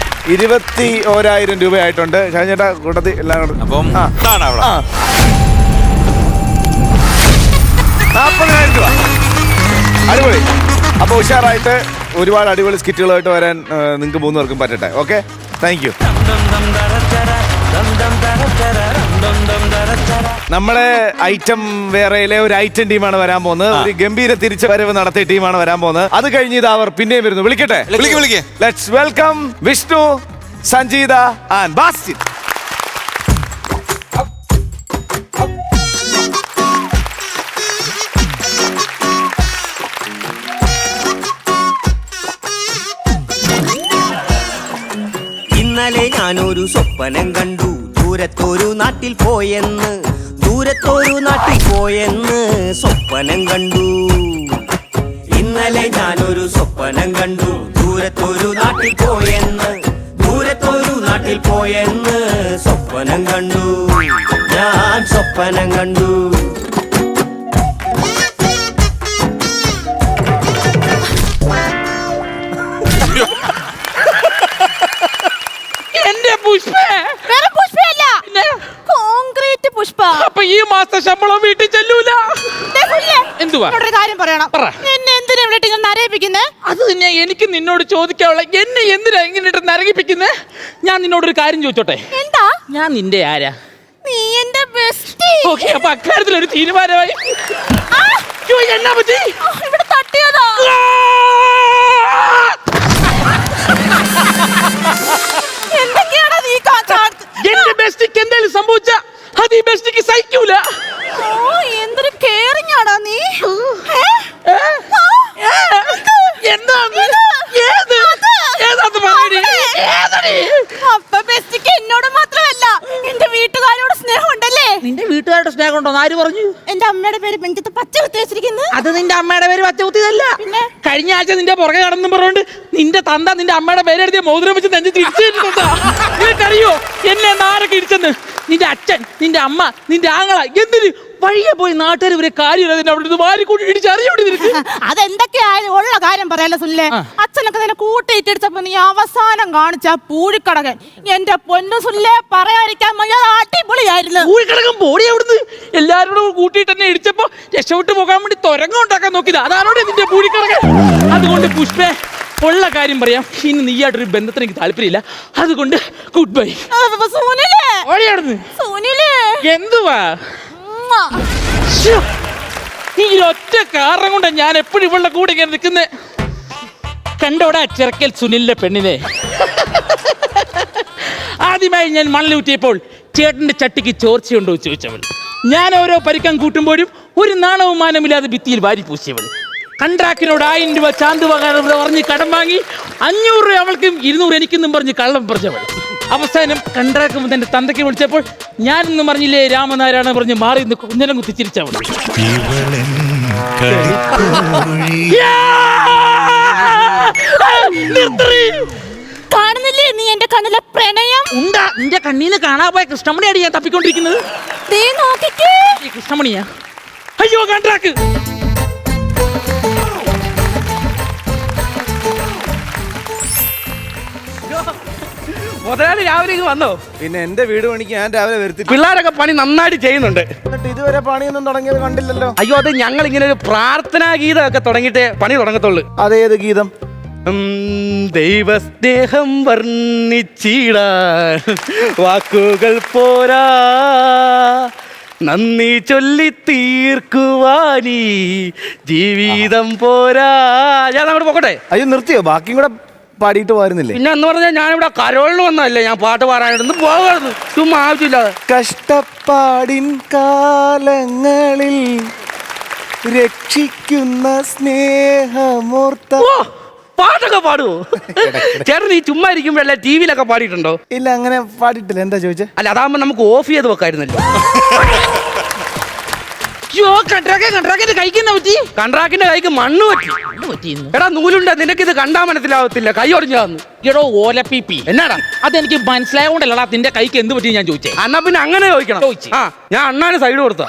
21,000 രൂപയായിട്ടുണ്ട്. ചേട്ടാ കൂട്ടത്തിൽ എല്ലാം കൂടെ. അപ്പം 40,000 രൂപ. അടിപൊളി. അപ്പോൾ ഉഷാറായിട്ട് ഒരുപാട് അടിപൊളി സ്കിറ്റുകളായിട്ട് വരാൻ നിങ്ങൾക്ക് 3 പേർക്കും പറ്റട്ടെ. Okay, thank you. നമ്മളെ ഐറ്റം വേറെയിലെ ഒരു ഐറ്റം ടീമാണ് വരാൻ പോകുന്നത്. ഒരു ഗംഭീര തിരിച്ചു വരവ് നടത്തിയ ടീമാണ് വരാൻ പോകുന്നത്. അത് കഴിഞ്ഞ് ഇത് അവർ പിന്നെയും വരുന്നു. വിളിക്കട്ടെ, വിളിക്കേ. Let's welcome Vishnu, Sanjeetha and Bastin. ഇന്നലെ ഞാനൊരു സ്വപ്നം കണ്ടു, ദൂരത്തൊരു നാട്ടിൽ പോയെന്ന്, ദൂരത്തൊരു നാട്ടിൽ പോയെന്ന് സ്വപ്നം കണ്ടു. ഇന്നലെ ഞാനൊരു സ്വപ്നം കണ്ടു, ദൂരത്തൊരു നാട്ടിൽ പോയെന്ന്, ദൂരത്തൊരു നാട്ടിൽ പോയെന്ന് സ്വപ്നം കണ്ടു, ഞാൻ സ്വപ്നം കണ്ടു. എന്റെ പുഷ്പ പുഷ്പയല്ല, കോൺക്രീറ്റ് പുഷ്പ. അപ്പൊ ഈ മാസത്തെ ശമ്പളം വീട്ടിൽ ചെല്ലൂല. എന്തുവാ ഒരു കാര്യം പറയണം. എന്നെ എന്തിനാ ഇവിടെ ഇങ്ങനെ നരയിപ്പിക്കുന്നേ? അത് തന്നെ എനിക്ക് നിന്നോട് ചോദിക്കാനുള്ള. എന്നെ എന്തിനാ ഇങ്ങനെ നരകിപ്പിക്കുന്നേ? ഞാൻ നിന്നോടൊരു കാര്യം ചോദിച്ചോട്ടെ? എന്താ? ഞാൻ നിന്റെ ആരാ? നീ എന്റെ ബെസ്റ്റി. ഓക്കെ, അപ്പൊ അക്കാര്യത്തിൽ ഒരു തീരുമാനമായി. എന്നാ പറ്റി? ഇവിടെ തട്ടിയതാ. എന്തൊക്കെയാണ് നീ എന്റെ ബെസ്റ്റിക്ക് എന്തെങ്കിലും സംഭവിച്ച അത് ഈ ബെസ്റ്റിക്ക് സഹിക്കൂല. എന്തൊരു കെയറിംഗ് ആടാ നീ. അപ്പൊ ബെസ്റ്റിക്ക് എന്നോട് മാത്രമല്ല എന്റെ വീട്ടുകാരോട് സ്നേഹം ഉണ്ടല്ലേ? നിന്റെ വീട്ടുകാരുടെ സ്നേഹം ഉണ്ടോ? ആര് പറഞ്ഞു? എന്റെ അമ്മയുടെ പേര് പെഞ്ചത്ത് പച്ച കുത്തി വെച്ചിരിക്കുന്നു. അത് നിന്റെ അമ്മയുടെ പേര് പച്ച കുത്തിയതല്ല. പിന്നെ കഴിഞ്ഞ ആഴ്ച നിന്റെ പുറകെ കടന്നും പറഞ്ഞോണ്ട് നിന്റെ തന്ത നിന്റെ അമ്മയുടെ പേരെഴുതിയ മോതിരം വെച്ച് നെഞ്ച് തിരിച്ചു. നിനക്കറിയോ എന്നെ നാരൊക്കെ ഇടിച്ചെന്ന്? നിന്റെ അച്ഛൻ, നിന്റെ അമ്മ, നിന്റെ ആങ്ങള എന്തിന് വഴിയെ പോയി നാട്ടുകാർ ഇവരെ കാര്യം അവിടെ വാരിക്കൂട്ടി ഇടിച്ചറിയോടി നിനക്ക്. അതെന്തൊക്കെയായാലും ഉള്ള കാര്യം പറയാലോ സുല്ലേ. അച്ഛനൊക്കെ നിന്നെ കൂട്ടിയിട്ടിടിച്ചപ്പോ നീ അവസാനം കാണിച്ച പൂഴിക്കടകൻ എന്റെ പൊന്നു സുല്ലേ പറയാതിരിക്കാൻ അടിപൊളിയായിരുന്നു. പൂഴിക്കടകൻ പോടി അവിടുന്ന് എല്ലാവരോടും കൂട്ടിയിട്ട് എന്നെ ഇടിച്ചപ്പോ രക്ഷപ്പെട്ട് പോകാൻ വേണ്ടി തുരങ്കം ഉണ്ടാക്കാൻ നോക്കിയത്. അതാണോടെ നിന്റെ പൂഴിക്കടകൻ. അതുകൊണ്ട് പുഷ്പേ, ഉള്ള കാര്യം പറയാം, ഇനി നീയായിട്ടൊരു ബന്ധത്തിന് എനിക്ക് താല്പര്യമില്ല. അതുകൊണ്ട് ഗുഡ് ബൈ. എന്തുവാ ഈ ഒറ്റ കാരണം കൊണ്ട് ഞാൻ എപ്പോഴും ഇവളുടെ കൂടെ ഇങ്ങനെ നിൽക്കുന്നേ. കണ്ടോടാ ചെറുക്കൽ സുനിലിന്റെ പെണ്ണിനെ. ആദ്യമായി ഞാൻ മണലൂറ്റിയപ്പോൾ ചേട്ടന്റെ ചട്ടിക്ക് ചോർച്ചയുണ്ടോ ചോദിച്ചവൾ. ഞാൻ ഓരോ പരിക്കം കൂട്ടുമ്പോഴും ഒരു നാണവും മാനമില്ലാതെ ഭിത്തിയിൽ വാരി പൂശിയവൾ. കൺട്രാക്ടിനോട് 1000 രൂപ ചാന്ത് പറഞ്ഞ് കടം വാങ്ങി 500 രൂപ അവൾക്കും 200 എനിക്കെന്നും പറഞ്ഞ് കള്ളം പറഞ്ഞവൾ. അവസാനം കൺട്രാക്ട് തന്റെ തന്തയ്ക്ക് വിളിച്ചപ്പോൾ ഞാനൊന്നും പറഞ്ഞില്ലേ രാമനാരായണ പറഞ്ഞ് മാറി നിന്ന് കുഞ്ഞനം കുത്തിച്ചിരിച്ചവൾ. കാണുന്നില്ലേ നീ എന്റെ കണ്ണിലെ പ്രണയം? ഉണ്ടാ, നിന്റെ കണ്ണീന്ന് കാണാൻ പോയ കൃഷ്ണമണിയാണ് ഞാൻ തപ്പിക്കൊണ്ടിരിക്കുന്നത്. കൃഷ്ണമണിയാ? അയ്യോ, കൺട്രാക്ട്. മുതലാളി രാവിലെ വന്നോ? പിന്നെ എന്റെ വീട് പണിക്ക് ഞാൻ രാവിലെ വരുത്തി. പിള്ളേരൊക്കെ പണി നന്നായിട്ട് ചെയ്യുന്നുണ്ട്. എന്നിട്ട് ഇതുവരെ പണിയൊന്നും തുടങ്ങിയത് കണ്ടില്ലല്ലോ. അയ്യോ, അത് ഞങ്ങൾ ഇങ്ങനെ ഒരു പ്രാർത്ഥനാ ഗീതം ഒക്കെ തുടങ്ങിയിട്ടേ പണി തുടങ്ങത്തുള്ളൂ. അതേത് ഗീതം? ദൈവസ്നേഹം വർണ്ണിച്ചിടാൻ വാക്കുകൾ പോരാ, നന്ദി ചൊല്ലി തീർക്കുവാനീ ജീവിതം പോരാ. ഞാൻ അങ്ങോട്ട് പോകട്ടെ? അയ്യോ, നിർത്തിയോ? ബാക്കിയും കൂടെ പാടിയിട്ട് പോരുന്നില്ലേ? പിന്നെ എന്ന് പറഞ്ഞാൽ ഞാനിവിടെ കരോളിന് വന്നതല്ലേ, ഞാൻ പാട്ട് പാടാനായിട്ട് പോകാറുണ്ട്. ചുമ്മാ ആവശ്യമില്ലാതെ. കഷ്ടപ്പാടിൻ കാലങ്ങളിൽ രക്ഷിക്കുന്ന സ്നേഹമൂർത്ത. പാട്ടൊക്കെ പാടുവോ ചേട്ടൻ? ഈ ചുമ്മാ ഇരിക്കുമ്പോഴല്ലേ ടി വിയിലൊക്കെ പാടിയിട്ടുണ്ടോ? ഇല്ല, അങ്ങനെ പാടിയിട്ടില്ല. എന്താ ചോദിച്ചേ? അല്ല, അതാകുമ്പോ നമുക്ക് ഓഫ് ചെയ്ത് വെക്കായിരുന്നല്ലോ. കൺട്രാക്കിന്റെ കൈക്ക് മണ്ണ് പറ്റി. എടാ നൂലുണ്ട, നിനക്കിത് കണ്ടാ മനസ്സിലാവത്തില്ല. കൈ ഒടിഞ്ഞാന്ന്. എടോ ഓലപ്പിപ്പി, എന്നാടാ? അതെനിക്ക് മനസ്സിലായോണ്ടല്ലടാ നിന്റെ കൈക്ക് എന്ത് പറ്റി ഞാൻ ചോദിച്ചേ. എന്നാ പിന്നെ അങ്ങനെ ചോദിക്കണം. ആ, ഞാൻ അണ്ണാന് സൈഡ് കൊടുത്ത.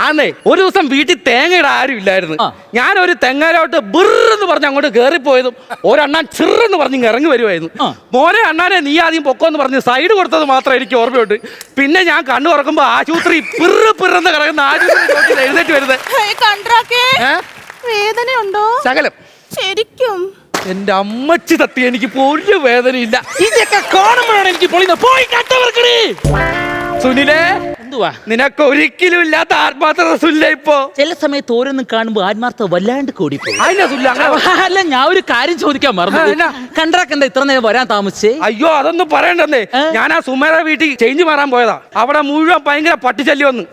ആന്നേ, ഒരു ദിവസം വീട്ടിൽ തേങ്ങയുടെ ആരും ഇല്ലായിരുന്നു. ഞാനൊരു തെങ്ങാരോട്ട് ബിർന്ന് പറഞ്ഞ് അങ്ങോട്ട് കേറിപ്പോയതും ഒരണ്ണാൻ ചെറുന്ന് പറഞ്ഞ് ഇറങ്ങി വരുമായിരുന്നു. മോനെ അണ്ണാനെ നീ ആദ്യം പൊക്കോന്ന് പറഞ്ഞ് സൈഡ് കൊടുത്തത് മാത്രം എനിക്ക് ഓർമ്മയുണ്ട്. പിന്നെ ഞാൻ കണ്ണു തുറക്കുമ്പോ ആശുപത്രി പിറന്ന് കിടക്കുന്ന ആശുപത്രി എഴുന്നേറ്റ് വരുന്നത്. വേദനയുണ്ടോ? ശകലം. ശരിക്കും എന്റെ അമ്മച്ചി തത്തി എനിക്ക് ഒരു വേദനയില്ല. ഇതൊക്കെ കാണുമ്പോഴാണ് എനിക്ക് പൊളിയുന്നത്. പോയി കട്ടവർക്കണേ. സുനിലേ, എന്തുവാ നിനക്ക് ഒരിക്കലും ഇല്ലാത്ത ആത്മാർത്ഥത സുനില. ഇപ്പൊ ചില സമയത്ത് ഓരോന്നും കാണുമ്പോ ആത്മാർത്ഥ വല്ലാണ്ട് കൂടി അതിനാ സുനില അല്ല, ഞാൻ ഒരു കാര്യം ചോദിക്കാൻ മറന്നു. കണ്ട്രാക്ക് എന്താ ഇത്ര നേരം വരാൻ താമസിച്ചേ? അയ്യോ, അതൊന്നും പറയണ്ടെന്നേ. ഞാൻ ആ സുമേറ വീട്ടിൽ ചേഞ്ച് മാറാൻ പോയതാ. അവിടെ മുഴുവൻ ഭയങ്കര പട്ടിശല്യം വന്നു.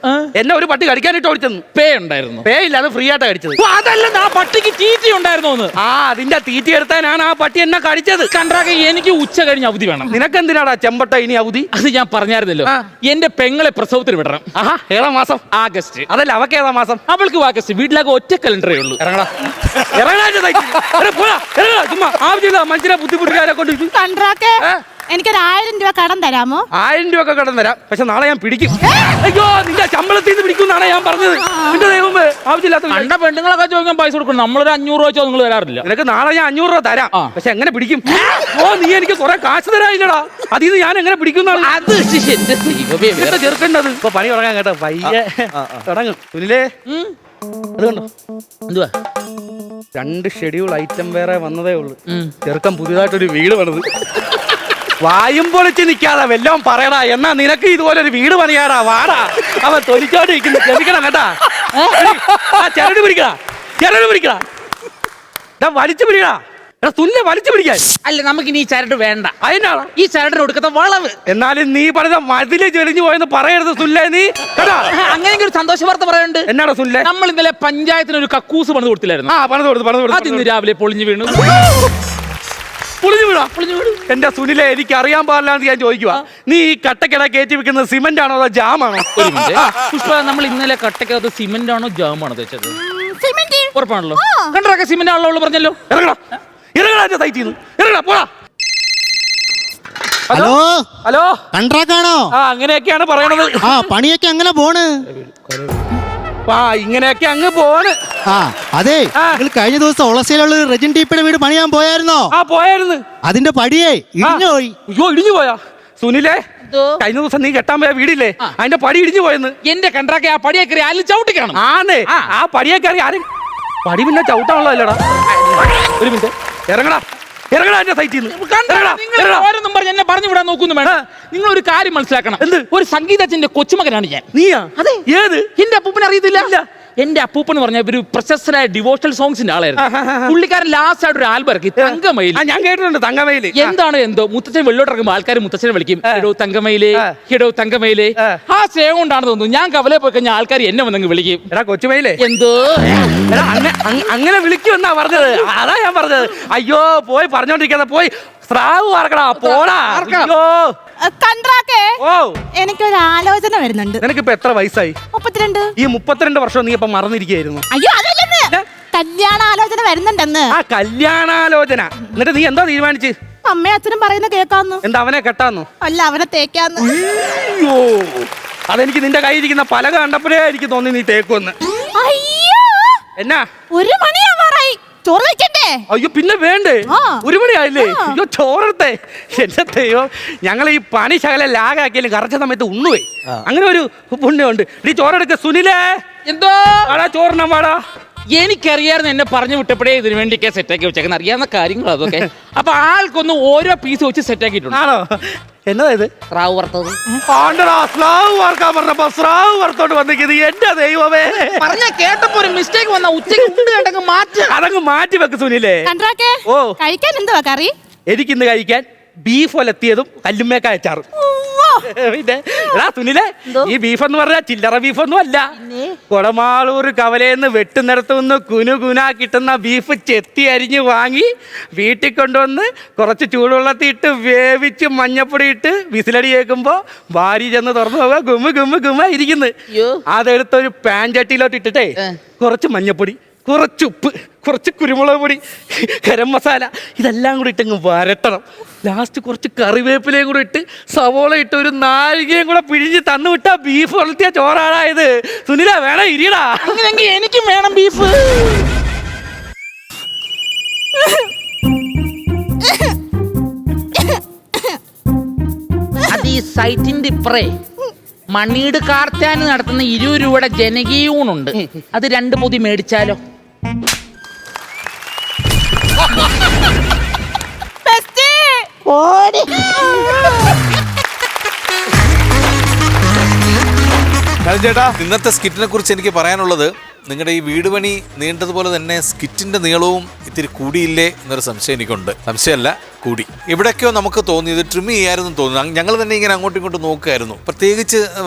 എന്നെ ഒരു പട്ടി കടിക്കാനിട്ട് ഓടിച്ചെന്ന്. പേ ഉണ്ടായിരുന്നു? പേ ഇല്ല, അത് ഫ്രീ ആയിട്ടാ കടിച്ചത്. അതല്ല, ആ പട്ടിക്ക് തീറ്റി ഉണ്ടായിരുന്നു. ആ, അതിന്റെ തീറ്റി എടുത്താനാണ് ആ പട്ടി എന്നെ കടിച്ചത്. കണ്ട്രാക്ക്, എനിക്ക് ഉച്ച കഴിഞ്ഞ് അവധി വേണം. നിനക്കെന്തിനാടാ ചെമ്പട്ട ഇനി അവധി? അത് ഞാൻ പറഞ്ഞായിരുന്നല്ലോ, എന്റെ പെങ്ങളെ പ്രസവത്തിന് വിടണം. ആഹാ, ഏതാ മാസം? ആഗസ്റ്റ്. അതല്ല, അവക്ക് ഏതാ മാസം? അവൾക്ക് ആഗസ്റ്റ്. വീട്ടിലാകെ ഒറ്റ കലണ്ടറേ ഉള്ളൂ. ഇറങ്ങടാ, ചുമ്മാ ആവശ്യമില്ല മനുഷ്യനെ ബുദ്ധിമുട്ടുകാരെ കൊണ്ട്. കണ്ട്രാക്ക്, എനിക്കൊരു 1000 രൂപ കടം തരാമോ? 1000 രൂപ കടം തരാം, പക്ഷെ നാളെ ഞാൻ പിടിക്കും. അയ്യോ, നിന്റെ ശമ്പളത്തിൽ നിന്ന് പിടിക്കുന്നാണ് ഞാൻ പറഞ്ഞത്. നിന്റെ ദൈവമേ, ആവശ്യമില്ലാത്ത കണ്ട പെണ്ണുങ്ങളൊക്കെ ചോദിക്കാൻ പൈസ കൊടുക്കണം. നമ്മളൊരു 500 രൂപ വെച്ചോ നിങ്ങൾ തരാറില്ല. നിനക്ക് നാളെ ഞാൻ 500 രൂപ തരാം, പക്ഷെ എങ്ങനെ പിടിക്കും? ഓ, നീ എനിക്ക് കുറെ കാശ് തരാനില്ലടാ. അതിൽ നിന്ന് ഞാൻ എങ്ങനെ പിടിക്കുന്നതാണ് അത് എന്റെ ദൈവമേ, ചെറുക്കേണ്ടത്. ഇപ്പൊ പണി തുടങ്ങാൻ കേട്ടോ, പയ്യെ തുടങ്ങും. സുനിലേ, അത് കണ്ടോ? എന്തുവാ? 2 ഷെഡ്യൂൾ ഐറ്റം വേറെ വന്നതേ ഉള്ളൂ. ചെറുക്കം പുതിയതായിട്ടൊരു വീട് പണിത്. വായും പൊളിച്ച് നിൽക്കാതെ വല്ലോം പറയടാ. എന്നാ നിനക്ക് ഇതുപോലെ ഒരു വീട് പണിയാടാ. വാടാ, അവൻ തൊലിച്ചോണ്ട് ഇരിക്കുന്നു. ക്ഷമിക്കണം കേട്ടാ. ചെറുത് പിടിക്കടാ, ചെറുത് പിടിക്കടാ, വലിച്ചു പിടിക്കടാ. തുല്യ വലിച്ചു പിടിക്കാൻ. അല്ല, നമുക്ക് ഇനി ഈ ചരട് വേണ്ട. അതിനാണ് ഈ ചരടിന് കൊടുക്കുന്ന വളവ്. എന്നാലും നീ പറഞ്ഞ മതില് ചെരിഞ്ഞു പോയെന്ന് പറയരുത് സുല്ലേ. നീ കേട്ടാ, അങ്ങനെ ഒരു സന്തോഷ വാർത്ത പറയാനുണ്ട്. എന്നാടാ സുല്ലേ? നമ്മൾ ഇന്നലെ പഞ്ചായത്തിന് ഒരു കക്കൂസ് പണിത് കൊടുത്തില്ലായിരുന്നു? പണിത് കൊടുത്തു. അത് ഇന്ന് രാവിലെ പൊളിഞ്ഞു വീണു. പൊളിഞ്ഞു വീണു. എന്റെ സുനിലെ, എനിക്ക് അറിയാൻ പാടില്ലാന്ന് ഞാൻ ചോദിക്കുക. നീ ഈ കട്ടക്കട കയറ്റി വെക്കുന്നത് സിമന്റ് ആണോ അതോ ജാമാണോ? ഒരു മിനിറ്റ് പുഷ്പ, നമ്മൾ ഇന്നലെ കട്ടക്കകത്ത് സിമന്റ് ആണോ ജാമാണോ തെച്ചത്? ഉറപ്പാണല്ലോ. കണ്ടൊക്കെ സിമന്റ് ആണല്ലോ പറഞ്ഞല്ലോ. ഇറങ്ങടാ, ഇറങ്ങടാ എന്റെ സൈറ്റിൽ നിന്ന്. ഇറങ്ങടാ, പോടാ. ഹലോ ഹലോ, കണ്ട്രാക്കാണോ? അങ്ങനെയൊക്കെയാണ് പറയണത്. പണിയൊക്കെ അങ്ങനെ പോണ്. ഇങ്ങനെയൊക്കെ അങ്ങ് പോണ്. അതെ, നിങ്ങൾ കഴിഞ്ഞ ദിവസം ഒളസയിലുള്ള റെജിൻ ടീപ്പിയുടെ വീട് പണിയാൻ പോയായിരുന്നോ? പോയായിരുന്നു. അതിന്റെ പടിയേ ഇടിഞ്ഞു പോയി. അയ്യോ, ഇടിഞ്ഞു പോയാ? സുനിലേ, കഴിഞ്ഞ ദിവസം നീ കെട്ടാൻ പോയ വീടില്ലേ, അതിന്റെ പടി ഇടിഞ്ഞു പോയെന്ന്. എന്റെ കണ്ട്രാക്കെ ആ പടിയെ കയറി ആരും ചവിട്ടിക്കണം. ആന്നേ, ആ പടിയെ കയറി ആരും പടി പിന്നെ ചവിട്ടാണല്ലോ. അല്ലടാ, ഒരു മിനിറ്റ്. ഇറങ്ങടാ, ഇറങ്ങടാ എന്റെ സൈറ്റിൽ നിന്ന്. ഓരോന്നും പറഞ്ഞ് എന്നെ പറഞ്ഞു വിടാൻ നോക്കുന്നു വേണം. നിങ്ങൾ ഒരു കാര്യം മനസ്സിലാക്കണം. എന്ത്? ഒരു സംഗീതത്തിന്റെ കൊച്ചുമകനാണ് ഞാൻ. നീയാ? അതെ. ഏത്? എന്റെ അപ്പൂപ്പനെ അറിയത്തില്ല? എന്റെ അപ്പൂപ്പൻ എന്ന് പറഞ്ഞ ഒരു പ്രശസ്തനായ ഡിവോഷണൽ സോങ്സിന്റെ ആളായിരുന്നു. പുള്ളിക്കാരൻ ലാസ്റ്റ് ആയിട്ട് ഒരു ആൽബം ഇറക്കി, തങ്കമയിൽ. ഞാൻ കേട്ടിട്ടുണ്ട്, തങ്കമയില്. എന്താണ് എന്തോ മുത്തച്ഛൻ വെള്ളോട്ടിറങ്ങുമ്പോൾ ആൾക്കാർ മുത്തച്ഛനെ വിളിക്കും, എടോ തങ്കമയിലേ, എടോ തങ്കമയിലേ. ആ സ്നേഹം കൊണ്ടാണെന്ന് തോന്നുന്നു ഞാൻ കവലെ പോയി കഴിഞ്ഞാൽ ആൾക്കാർ എന്നെ വന്നങ്ങ് വിളിക്കും, എടാ കൊച്ചുമയിലേ. എന്തോ അങ്ങനെ വിളിക്കുമെന്നാ പറഞ്ഞത്. അതാ ഞാൻ പറഞ്ഞത്. അയ്യോ, പോയി പറഞ്ഞോണ്ടിരിക്കാതെ പോയി സ്രാവ് വാർക്കടാ, പോടാ. കണ്ട്രാക്കേ, എനിക്കൊരു ആലോചന വരുന്നുണ്ട്. നിനക്കിപ്പോ എത്ര വയസ്സായി? 32. ഈ 32 വർഷം നീ ഇപ്പൊ മറന്നിരിക്കുകയായിരുന്നു. അയ്യോ, അതല്ലെന്ന്, കല്യാണ ആലോചന വരുന്നുണ്ടെന്ന്. കല്യാണാലോചന. എന്നിട്ട് നീ എന്താ തീരുമാനിച്ച്? അമ്മയും അച്ഛനും പറയുന്ന കേൾക്കാന്ന്. എന്താ, അവനെ കെട്ടാന്നോ? അല്ല, അവനെ തേക്കാന്ന്. അയ്യോ, അതെനിക്ക് നിന്റെ കയ്യിരിക്കുന്ന പലക കണ്ടപ്പോഴേ എനിക്ക് തോന്നി നീ തേക്കുമെന്ന്. അയ്യോ, എന്നാ 1 മണിയാവാറായി. ചോറ് വെക്കണ്ടേ? അയ്യോ, പിന്നെ വേണ്ടേ? 1 മണിയായില്ലേ? അയ്യോ, ചോറത്തെ. എന്റെ ദൈവം, ഞങ്ങൾ ഈ പണി ശകല ലാഗാക്കിയാലും കറച്ച സമയത്ത് ഉണ്ണുവേ. അങ്ങനെ ഒരു പുണ്യമുണ്ട്. നീ ചോറെടുക്ക സുനിലേ. എന്തോ ചോറിനാ പാടാ. എനിക്കറിയായിരുന്നു, എന്നെ പറഞ്ഞു വിട്ടപ്പോഴേ ഇതിനു വേണ്ടിയൊക്കെ സെറ്റാക്കി വെച്ചേക്കുന്ന അറിയാവുന്ന കാര്യങ്ങൾ അതൊക്കെ. അപ്പൊ ആൾക്കൊന്ന് ഓരോ പീസ് വെച്ച് സെറ്റാക്കിയിട്ടുണ്ട്. ആണോ? എന്നതാ ഇത്? സ്രാവ് വറുത്തത്. സ്രാവ് വറുക്കാൻ പറഞ്ഞപ്പോ സ്രാവ് വറുത്തോണ്ട് വന്നിരിക്കുന്നത്. എന്റെ ദൈവമേ, പറഞ്ഞ കേട്ടപ്പോ ഒരു മിസ്റ്റേക്ക് വന്ന ഉച്ചയ്ക്ക് മാറ്റി അതങ്ങ് മാറ്റി വെക്ക് സുനിലേ. കണ്ട്രാക്കേ, കഴിക്കാൻ എന്തുവാ കറി? എനിക്കിന്ന് കഴിക്കാൻ ബീഫ് ഒലത്തിയതും കല്ലുമ്മേക്കായ അച്ചാറും. പിന്നെ സുനിലെ, ഈ ബീഫ് എന്ന് പറഞ്ഞാൽ ചില്ലറ ബീഫൊന്നും അല്ല. കൊടമാളൂർ കവലേന്ന് വെട്ടുന്നിടത്തുനിന്ന് കുനുകുനാ കിട്ടുന്ന ബീഫ് ചെത്തി അരിഞ്ഞ് വാങ്ങി വീട്ടിൽ കൊണ്ടുവന്ന് കുറച്ച് ചൂടുവെള്ളത്തിയിട്ട് വേവിച്ച് മഞ്ഞപ്പൊടി ഇട്ട് വിസിലടി കേൾക്കുമ്പോ ഭാര്യ ചെന്ന് തുറന്നു പോവുക, ഗുമ്മ ഗുമ്മ ഗുമ്മ ഇരിക്കുന്നു. അതെടുത്തൊരു പാൻ ചട്ടിയിലോട്ട് ഇട്ടിട്ടേ കുറച്ച് മഞ്ഞപ്പൊടി, കുറച്ച് ഉപ്പ്, കുറച്ച് കുരുമുളക് പൊടി, ഗരം മസാല ഇതെല്ലാം കൂടി ഇട്ടങ്ങ് വരട്ടണം. ലാസ്റ്റ് കുറച്ച് കറിവേപ്പിലയും കൂടി ഇട്ട് സവോള ഇട്ട് ഒരു നാഴികയും കൂടെ പിഴിഞ്ഞ് തന്നു വിട്ടാ ബീഫ് വളർത്തിയ ചോറാണായത്. സുനില, വേണം ഇരിയടാ. അങ്ങനെയെങ്കിൽ എനിക്കും വേണം ബീഫ്. അത് ഈ സൈറ്റിന്റെ ഇപ്പറേ മണ്ണീട് കാർത്താന് നടത്തുന്ന 20 രൂപയുടെ ജനകീയ ഊണുണ്ട്. അത് 2 പൊതി മേടിച്ചാലോ? ചേട്ടാ, ഇന്നത്തെ സ്കിറ്റിനെ കുറിച്ച് എനിക്ക് പറയാനുള്ളത്, നിങ്ങളുടെ ഈ വീട് പണി നീണ്ടതുപോലെ തന്നെ സ്കിറ്റിന്റെ നീളവും ഇത്തിരി കൂടിയില്ലേ എന്നൊരു സംശയം എനിക്കുണ്ട്. സംശയമല്ല, കൂടി. ഇവിടെയൊക്കെയോ നമുക്ക് തോന്നിയത് ട്രിം ചെയ്യായിരുന്നു തോന്നുന്നു. ഞങ്ങൾ തന്നെ ഇങ്ങനെ അങ്ങോട്ടും ഇങ്ങോട്ടും നോക്കുമായിരുന്നു. പ്രത്യേകിച്ച്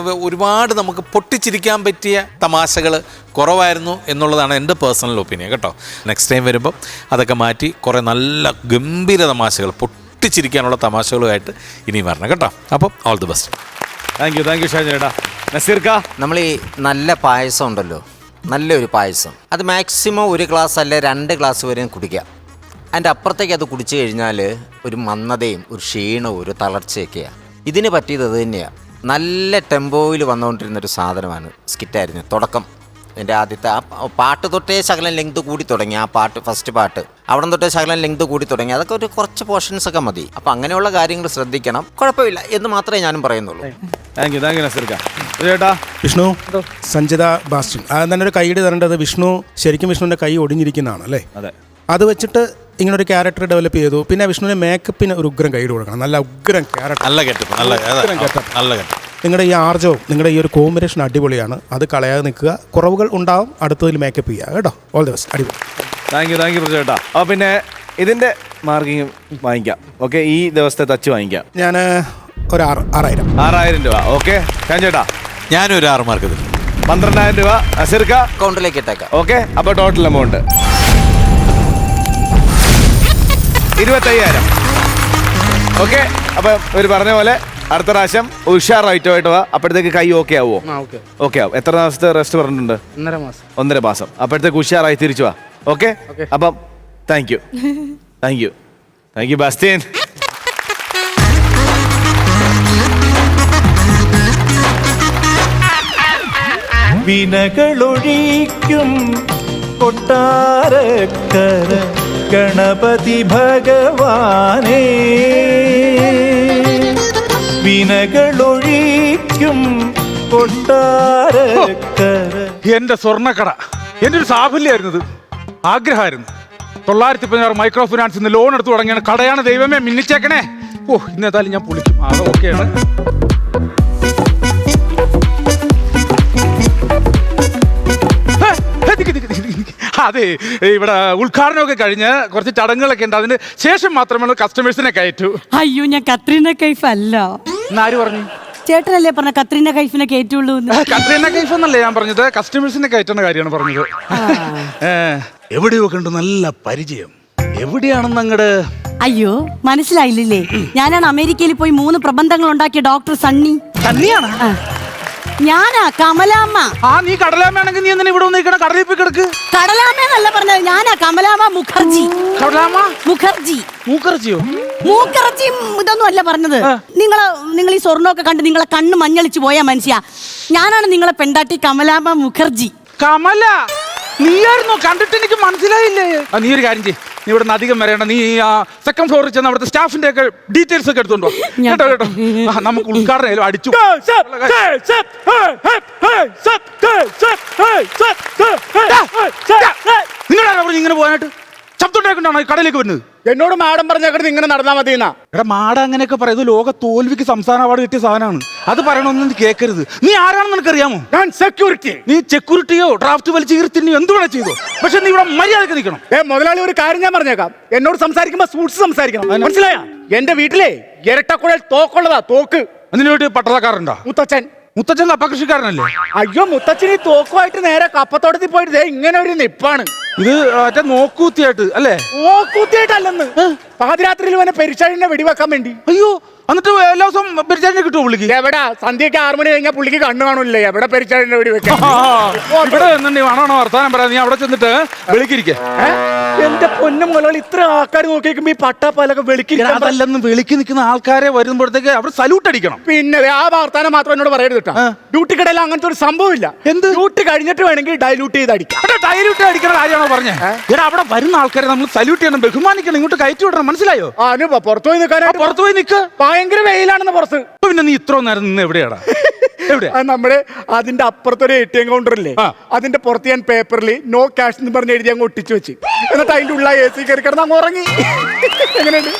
ഒരുപാട് നമുക്ക് പൊട്ടിച്ചിരിക്കാൻ പറ്റിയ തമാശകൾ കുറവായിരുന്നു എന്നുള്ളതാണ് എൻ്റെ പേഴ്സണൽ ഒപ്പീനിയൻ കേട്ടോ. നെക്സ്റ്റ് ടൈം വരുമ്പോൾ അതൊക്കെ മാറ്റി കുറേ നല്ല ഗംഭീര തമാശകൾ, പൊട്ടിച്ചിരിക്കാനുള്ള തമാശകളുമായിട്ട് ഇനിയും വരണം കേട്ടോ. അപ്പം all the best. Thank U Shajan ചേട്ടാ. നസീർക്ക, നമ്മൾ ഈ നല്ല പായസം ഉണ്ടല്ലോ, നല്ലൊരു പായസം, അത് മാക്സിമം 1 ഗ്ലാസ് അല്ലെ 2 ഗ്ലാസ് വരെയും കുടിക്കുക. അതിൻ്റെ അപ്പുറത്തേക്ക് അത് കുടിച്ചു കഴിഞ്ഞാൽ ഒരു മന്ദതയും ഒരു ക്ഷീണവും ഒരു തളർച്ചയൊക്കെയാണ്. ഇതിന് പറ്റിയത് അത് തന്നെയാണ്. നല്ല ടെമ്പോയിൽ വന്നുകൊണ്ടിരുന്നൊരു സാധനമാണ് സ്കിറ്റായിരുന്നു തുടക്കം. എൻ്റെ ആദ്യത്തെ ആ പാട്ട് തൊട്ടേ ശകലം ലെങ്ത് കൂടി തുടങ്ങി. ആ പാട്ട്, ഫസ്റ്റ് പാട്ട് അവിടെ തൊട്ടേ ശകലം ലെങ്ത് കൂടി തുടങ്ങി. അതൊക്കെ ഒരു കുറച്ച് പോർഷൻസ് ഒക്കെ മതി. അപ്പം അങ്ങനെയുള്ള കാര്യങ്ങൾ ശ്രദ്ധിക്കണം. കുഴപ്പമില്ല എന്ന് മാത്രമേ ഞാനും പറയുന്നുള്ളൂ. താങ്ക് യു നസീർക്ക. ചേട്ടാ, വിഷ്ണു, സഞ്ജിത ബാസ്റ്റിൻ, അത് തന്നെ ഒരു കൈയ്യടി തരേണ്ടത്. വിഷ്ണു ശരിക്കും വിഷ്ണുവിൻ്റെ കൈ ഒടിഞ്ഞിരിക്കുന്നതാണ് അല്ലേ? അതെ. അത് വെച്ചിട്ട് ഇങ്ങനൊരു ക്യാരക്ടർ ഡെവലപ്പ് ചെയ്തു. പിന്നെ വിഷ്ണുവിന് മേക്കപ്പിന് ഒരു ഉഗ്രം കൈയ്യടി കൊടുക്കണം. നല്ല ഉഗ്രം ക്യാരക്ടർ, നല്ല ഗെറ്റപ്പ്, നല്ല ഗെറ്റപ്പ്. നിങ്ങളുടെ ഈ ആർജവും നിങ്ങളുടെ ഈ ഒരു കോമ്പിനേഷൻ അടിപൊളിയാണ്. അത് കളയാതെ നിൽക്കുക. കുറവുകൾ ഉണ്ടാവും, അടുത്തതിൽ മേക്കപ്പ് ചെയ്യുക കേട്ടോ. All the best. അടിപൊളി. താങ്ക് യു ചേട്ടാ. അപ്പോൾ പിന്നെ ഇതിൻ്റെ മാർക്കിങ് വാങ്ങിക്കാം. ഓക്കെ, ഈ ദിവസത്തെ ടച്ച് വാങ്ങിക്കാം. ഞാൻ ഒരു 6,000 രൂപ. ഓക്കെ ചേട്ടാ, ഞാനൊരു 6 മാർക്ക് തരും. 12,000 രൂപ നസീർക്ക അക്കൗണ്ടിലേക്ക് ഇട്ടേക്കാം. ഓക്കെ, അപ്പോൾ ടോട്ടൽ എമൗണ്ട് 25,000. ഓക്കെ, അപ്പം ഒരു പറഞ്ഞ പോലെ അടുത്ത പ്രാവശ്യം ഉഷാർ ഐറ്റമായിട്ട് വാ. അപ്പോഴത്തേക്ക് കൈ ഓക്കെ ആവുമോ? ഓക്കെ ആവും. എത്ര ദിവസത്തെ റെസ്റ്റ് പറഞ്ഞിട്ടുണ്ട്? 1.5 മാസം. അപ്പോഴത്തേക്ക് ഉഷാറായി തിരിച്ചു വാ. ഓക്കെ, അപ്പം താങ്ക് യു ബാസ്റ്റ്യൻ. വിനകളൊഴിക്കും കൊട്ടാരക്കര ഗണപതി ഭഗവാനേ, വിനകളൊഴിക്കും കൊട്ടാരക്കര. എന്റെ സ്വർണ്ണക്കട എന്റെ ഒരു സാഫല്യമായിരുന്നത്, ആഗ്രഹമായിരുന്നു. 916 മൈക്രോ ഫിനാൻസിൽ നിന്ന് ലോൺ എടുത്ത് തുടങ്ങിയാണ്. കടയാണ് ദൈവമേ, മിന്നിച്ചേക്കണേ. ഓ, ഇന്നേതായാലും ഞാൻ പൊളിക്കും. അത് ഓക്കെയാണ്. അതെ, ഇവിടെ ഉദ്ഘാടനമൊക്കെ കഴിഞ്ഞ് കുറച്ച് ചടങ്ങുകളൊക്കെ ഉണ്ട്. അതിന് ശേഷം മാത്രമേ കസ്റ്റമേഴ്സിനെ കയറ്റൂ. അയ്യോ, ഞാൻ കത്രീന കൈഫ് അല്ല. ആര് പറഞ്ഞു? ചേട്ടനല്ലേ പറഞ്ഞ കത്രീന കൈഫിനെ കയറ്റുള്ളൂ? കത്രീന കൈഫ് എന്നല്ലേ ഞാൻ പറഞ്ഞത്, കസ്റ്റമേഴ്സിനെ കയറ്റുന്ന കാര്യമാണ് പറഞ്ഞത്. എവിടെയോ കണ്ടു നല്ല പരിചയം. എവിടെയാണെന്ന് അങ്ങട്? അയ്യോ, മനസ്സിലായില്ലേ? ഞാനാണ് അമേരിക്കയിൽ പോയി 3 പ്രബന്ധങ്ങൾ ഉണ്ടാക്കിയ ഡോക്ടർ സണ്ണി. സണ്ണിയാണ്? ഞാനാ കമലാമ്മ. നീ കടലാമ്മയാണെങ്കിൽ നീ എന്തിനാ ഇവിടെ വന്നിരിക്കണ? കടലിൽ പോയി കിടക്ക്. കടലാമ്മന്നല്ല പറഞ്ഞത്, ഞാനാ കമലാമ്മ മുഖർജി. കടലാമ്മ മുഖർജി. മൂക്കർജിയോ? മൂക്കറച്ചി ഇതൊന്നും അല്ല പറഞ്ഞത്. നിങ്ങൾ ഈ സ്വർണ്ണമൊക്കെ കണ്ട് നിങ്ങളെ കണ്ണ് മഞ്ഞളിച്ചു പോയാ മനുഷ്യ. ഞാനാണ് നിങ്ങളെ പെണ്ടാട്ടി കമലാമ്മ മുഖർജി. കമല, നീയായിരുന്നോ? കണ്ടിട്ട് എനിക്ക് മനസ്സിലായില്ലേ. നീ ഒരു കാര്യം ചെയ്യ്, നീ ഇവിടെ നിന്ന് അധികം വരേണ്ട. നീ സെക്കൻഡ് ഫ്ലോറിൽ ചെന്ന് അവിടുത്തെ സ്റ്റാഫിന്റെ ഒക്കെ ഡീറ്റെയിൽസ് ഒക്കെ എടുത്തോണ്ടോ കേട്ടോ. നമുക്ക് ഉദ്ഘാടനം അടിച്ചു. നിങ്ങളാണ് പറഞ്ഞു ഇങ്ങനെ പോകാനായിട്ട്? ശബ്ദമുണ്ടായിക്കൊണ്ടാണോ ഈ കടയിലേക്ക് വരുന്നത്? എന്നോട് മാഡം പറഞ്ഞേക്കണത് ഇങ്ങനെ നടന്നാൽ മതി എന്നാ. എടാ മാഡ അങ്ങനെയൊക്കെ പറയും. ഇത് ലോക തോൽവിക്ക് സംസ്ഥാന അവാർഡ് കിട്ടിയ സാധനമാണ്. അത് പറയണമെന്ന് നീ കേൾക്കരുത്. നീ ആരാണെന്ന് നിനക്കറിയാമോ? ഞാൻ സെക്യൂരിറ്റി. നീ സെക്യൂരിറ്റിയോ ഡ്രാഫ്റ്റ് വലിച്ച് കീർത്തിനെയോ എന്തുവേണ ചെയ്തോ, പക്ഷെ നീ ഇവിടെ മര്യാദക്ക് നിൽക്കണം. മുതലാളി, ഒരു കാര്യം ഞാൻ പറഞ്ഞേക്കാം. എന്നോട് സംസാരിക്കുമ്പോ സൂട്ട്സ് സംസാരിക്കണം, മനസ്സിലായ? എന്റെ വീട്ടിലെ ഇരട്ടക്കുഴൽ തോക്കുള്ളതാ, തോക്ക്. അതിന് വേണ്ടി പട്ടളക്കാരുണ്ടോ? മുത്തച്ഛൻ കപ്പ കൃഷിക്കാരനല്ലേ? അയ്യോ, മുത്തച്ഛന് ഈ തോക്കുമായിട്ട് നേരെ കപ്പത്തോട്ടത്തിൽ പോയിട്ട് ഇങ്ങനെ ഒരു നിപ്പാണ്. ഇത് മറ്റേ നോക്കൂത്തിയായിട്ട് അല്ലേ? നോക്കൂത്തിയായിട്ടല്ലെന്ന്, പാതിരാത്രിയിൽ വന്നെ പെരിച്ചാഴിനെ വെടിവെക്കാൻ വേണ്ടി. അയ്യോ, എന്നിട്ട് എല്ലാ ദിവസം പെരിച്ചാഴിനെ കിട്ടുമോ പുള്ളിക്ക്? എവിടെ? സന്ധ്യക്ക് 6 മണി കഴിഞ്ഞാൽ പുള്ളിക്ക് കണ്ണു കാണൂല്ലേ? എവിടെ പെരിച്ചാഴിനെ വെടിവെക്കാൻ? ഇവിടെ വേണോ വർത്താനം പറയാ? നീ അവിടെ ചെന്നിട്ട് വെളിക്കിരിക്കേ. എന്റെ പൊന്നും മുതലാളി, ഇത്ര ആൾക്കാർ നോക്കിയേക്കുമ്പോ ഈ പട്ടാപ്പാലൊക്കെ വെളിക്കിരിക്കാൻ. അതല്ലെന്ന്, വെളിക്ക് നിൽക്കുന്ന ആൾക്കാരെ വരുമ്പോഴത്തേക്ക് അവിടെ സല്യൂട്ട് അടിക്കണം. പിന്നെ ആ വർത്താനം മാത്രം എന്നോട് പറയരുത് കേട്ടോ. ഡ്യൂട്ടി കടയിൽ അങ്ങനത്തെ ഒരു സംഭവം ഇല്ല. എന്ത്? ഡ്യൂട്ടി കഴിഞ്ഞിട്ട് വേണമെങ്കിൽ ഡൈലൂട്ട് ചെയ്ത് അടിക്കാം. ഡൈലൂട്ട് അടിക്കുന്ന കാര്യമാണോ പറഞ്ഞേ? എടാ, അവിടെ വരുന്ന ആൾക്കാരെ നമ്മൾ സല്യൂട്ട് ചെയ്യണം, ബഹുമാനിക്കണം, ഇങ്ങോട്ട് കയറ്റി വിടണം. മനസ്സിലായോ? പുറത്തു പോയി നിൽക്കാനായിട്ട്. പുറത്തു പോയി നിൽക്ക്. ഭയങ്കര വെയിലാണെന്ന് പുറത്ത്. പിന്നെ നീ ഇത്ര നേരം നിന്ന് എവിടെയാടാ? നമ്മുടെ അതിന്റെ അപ്പുറത്തൊരു ATM കൗണ്ടർ ഇല്ലേ, അതിന്റെ പുറത്ത് ഞാൻ പേപ്പറിൽ നോ ക്യാഷ് എന്ന് പറഞ്ഞ് എഴുതി അങ്ങ് ഒട്ടിച്ചു വെച്ച്, എന്നിട്ട് അതിന്റെ ഉള്ള AC കയറി കിടന്ന് അങ്ങ് ഉറങ്ങി. എങ്ങനെയുണ്ട്?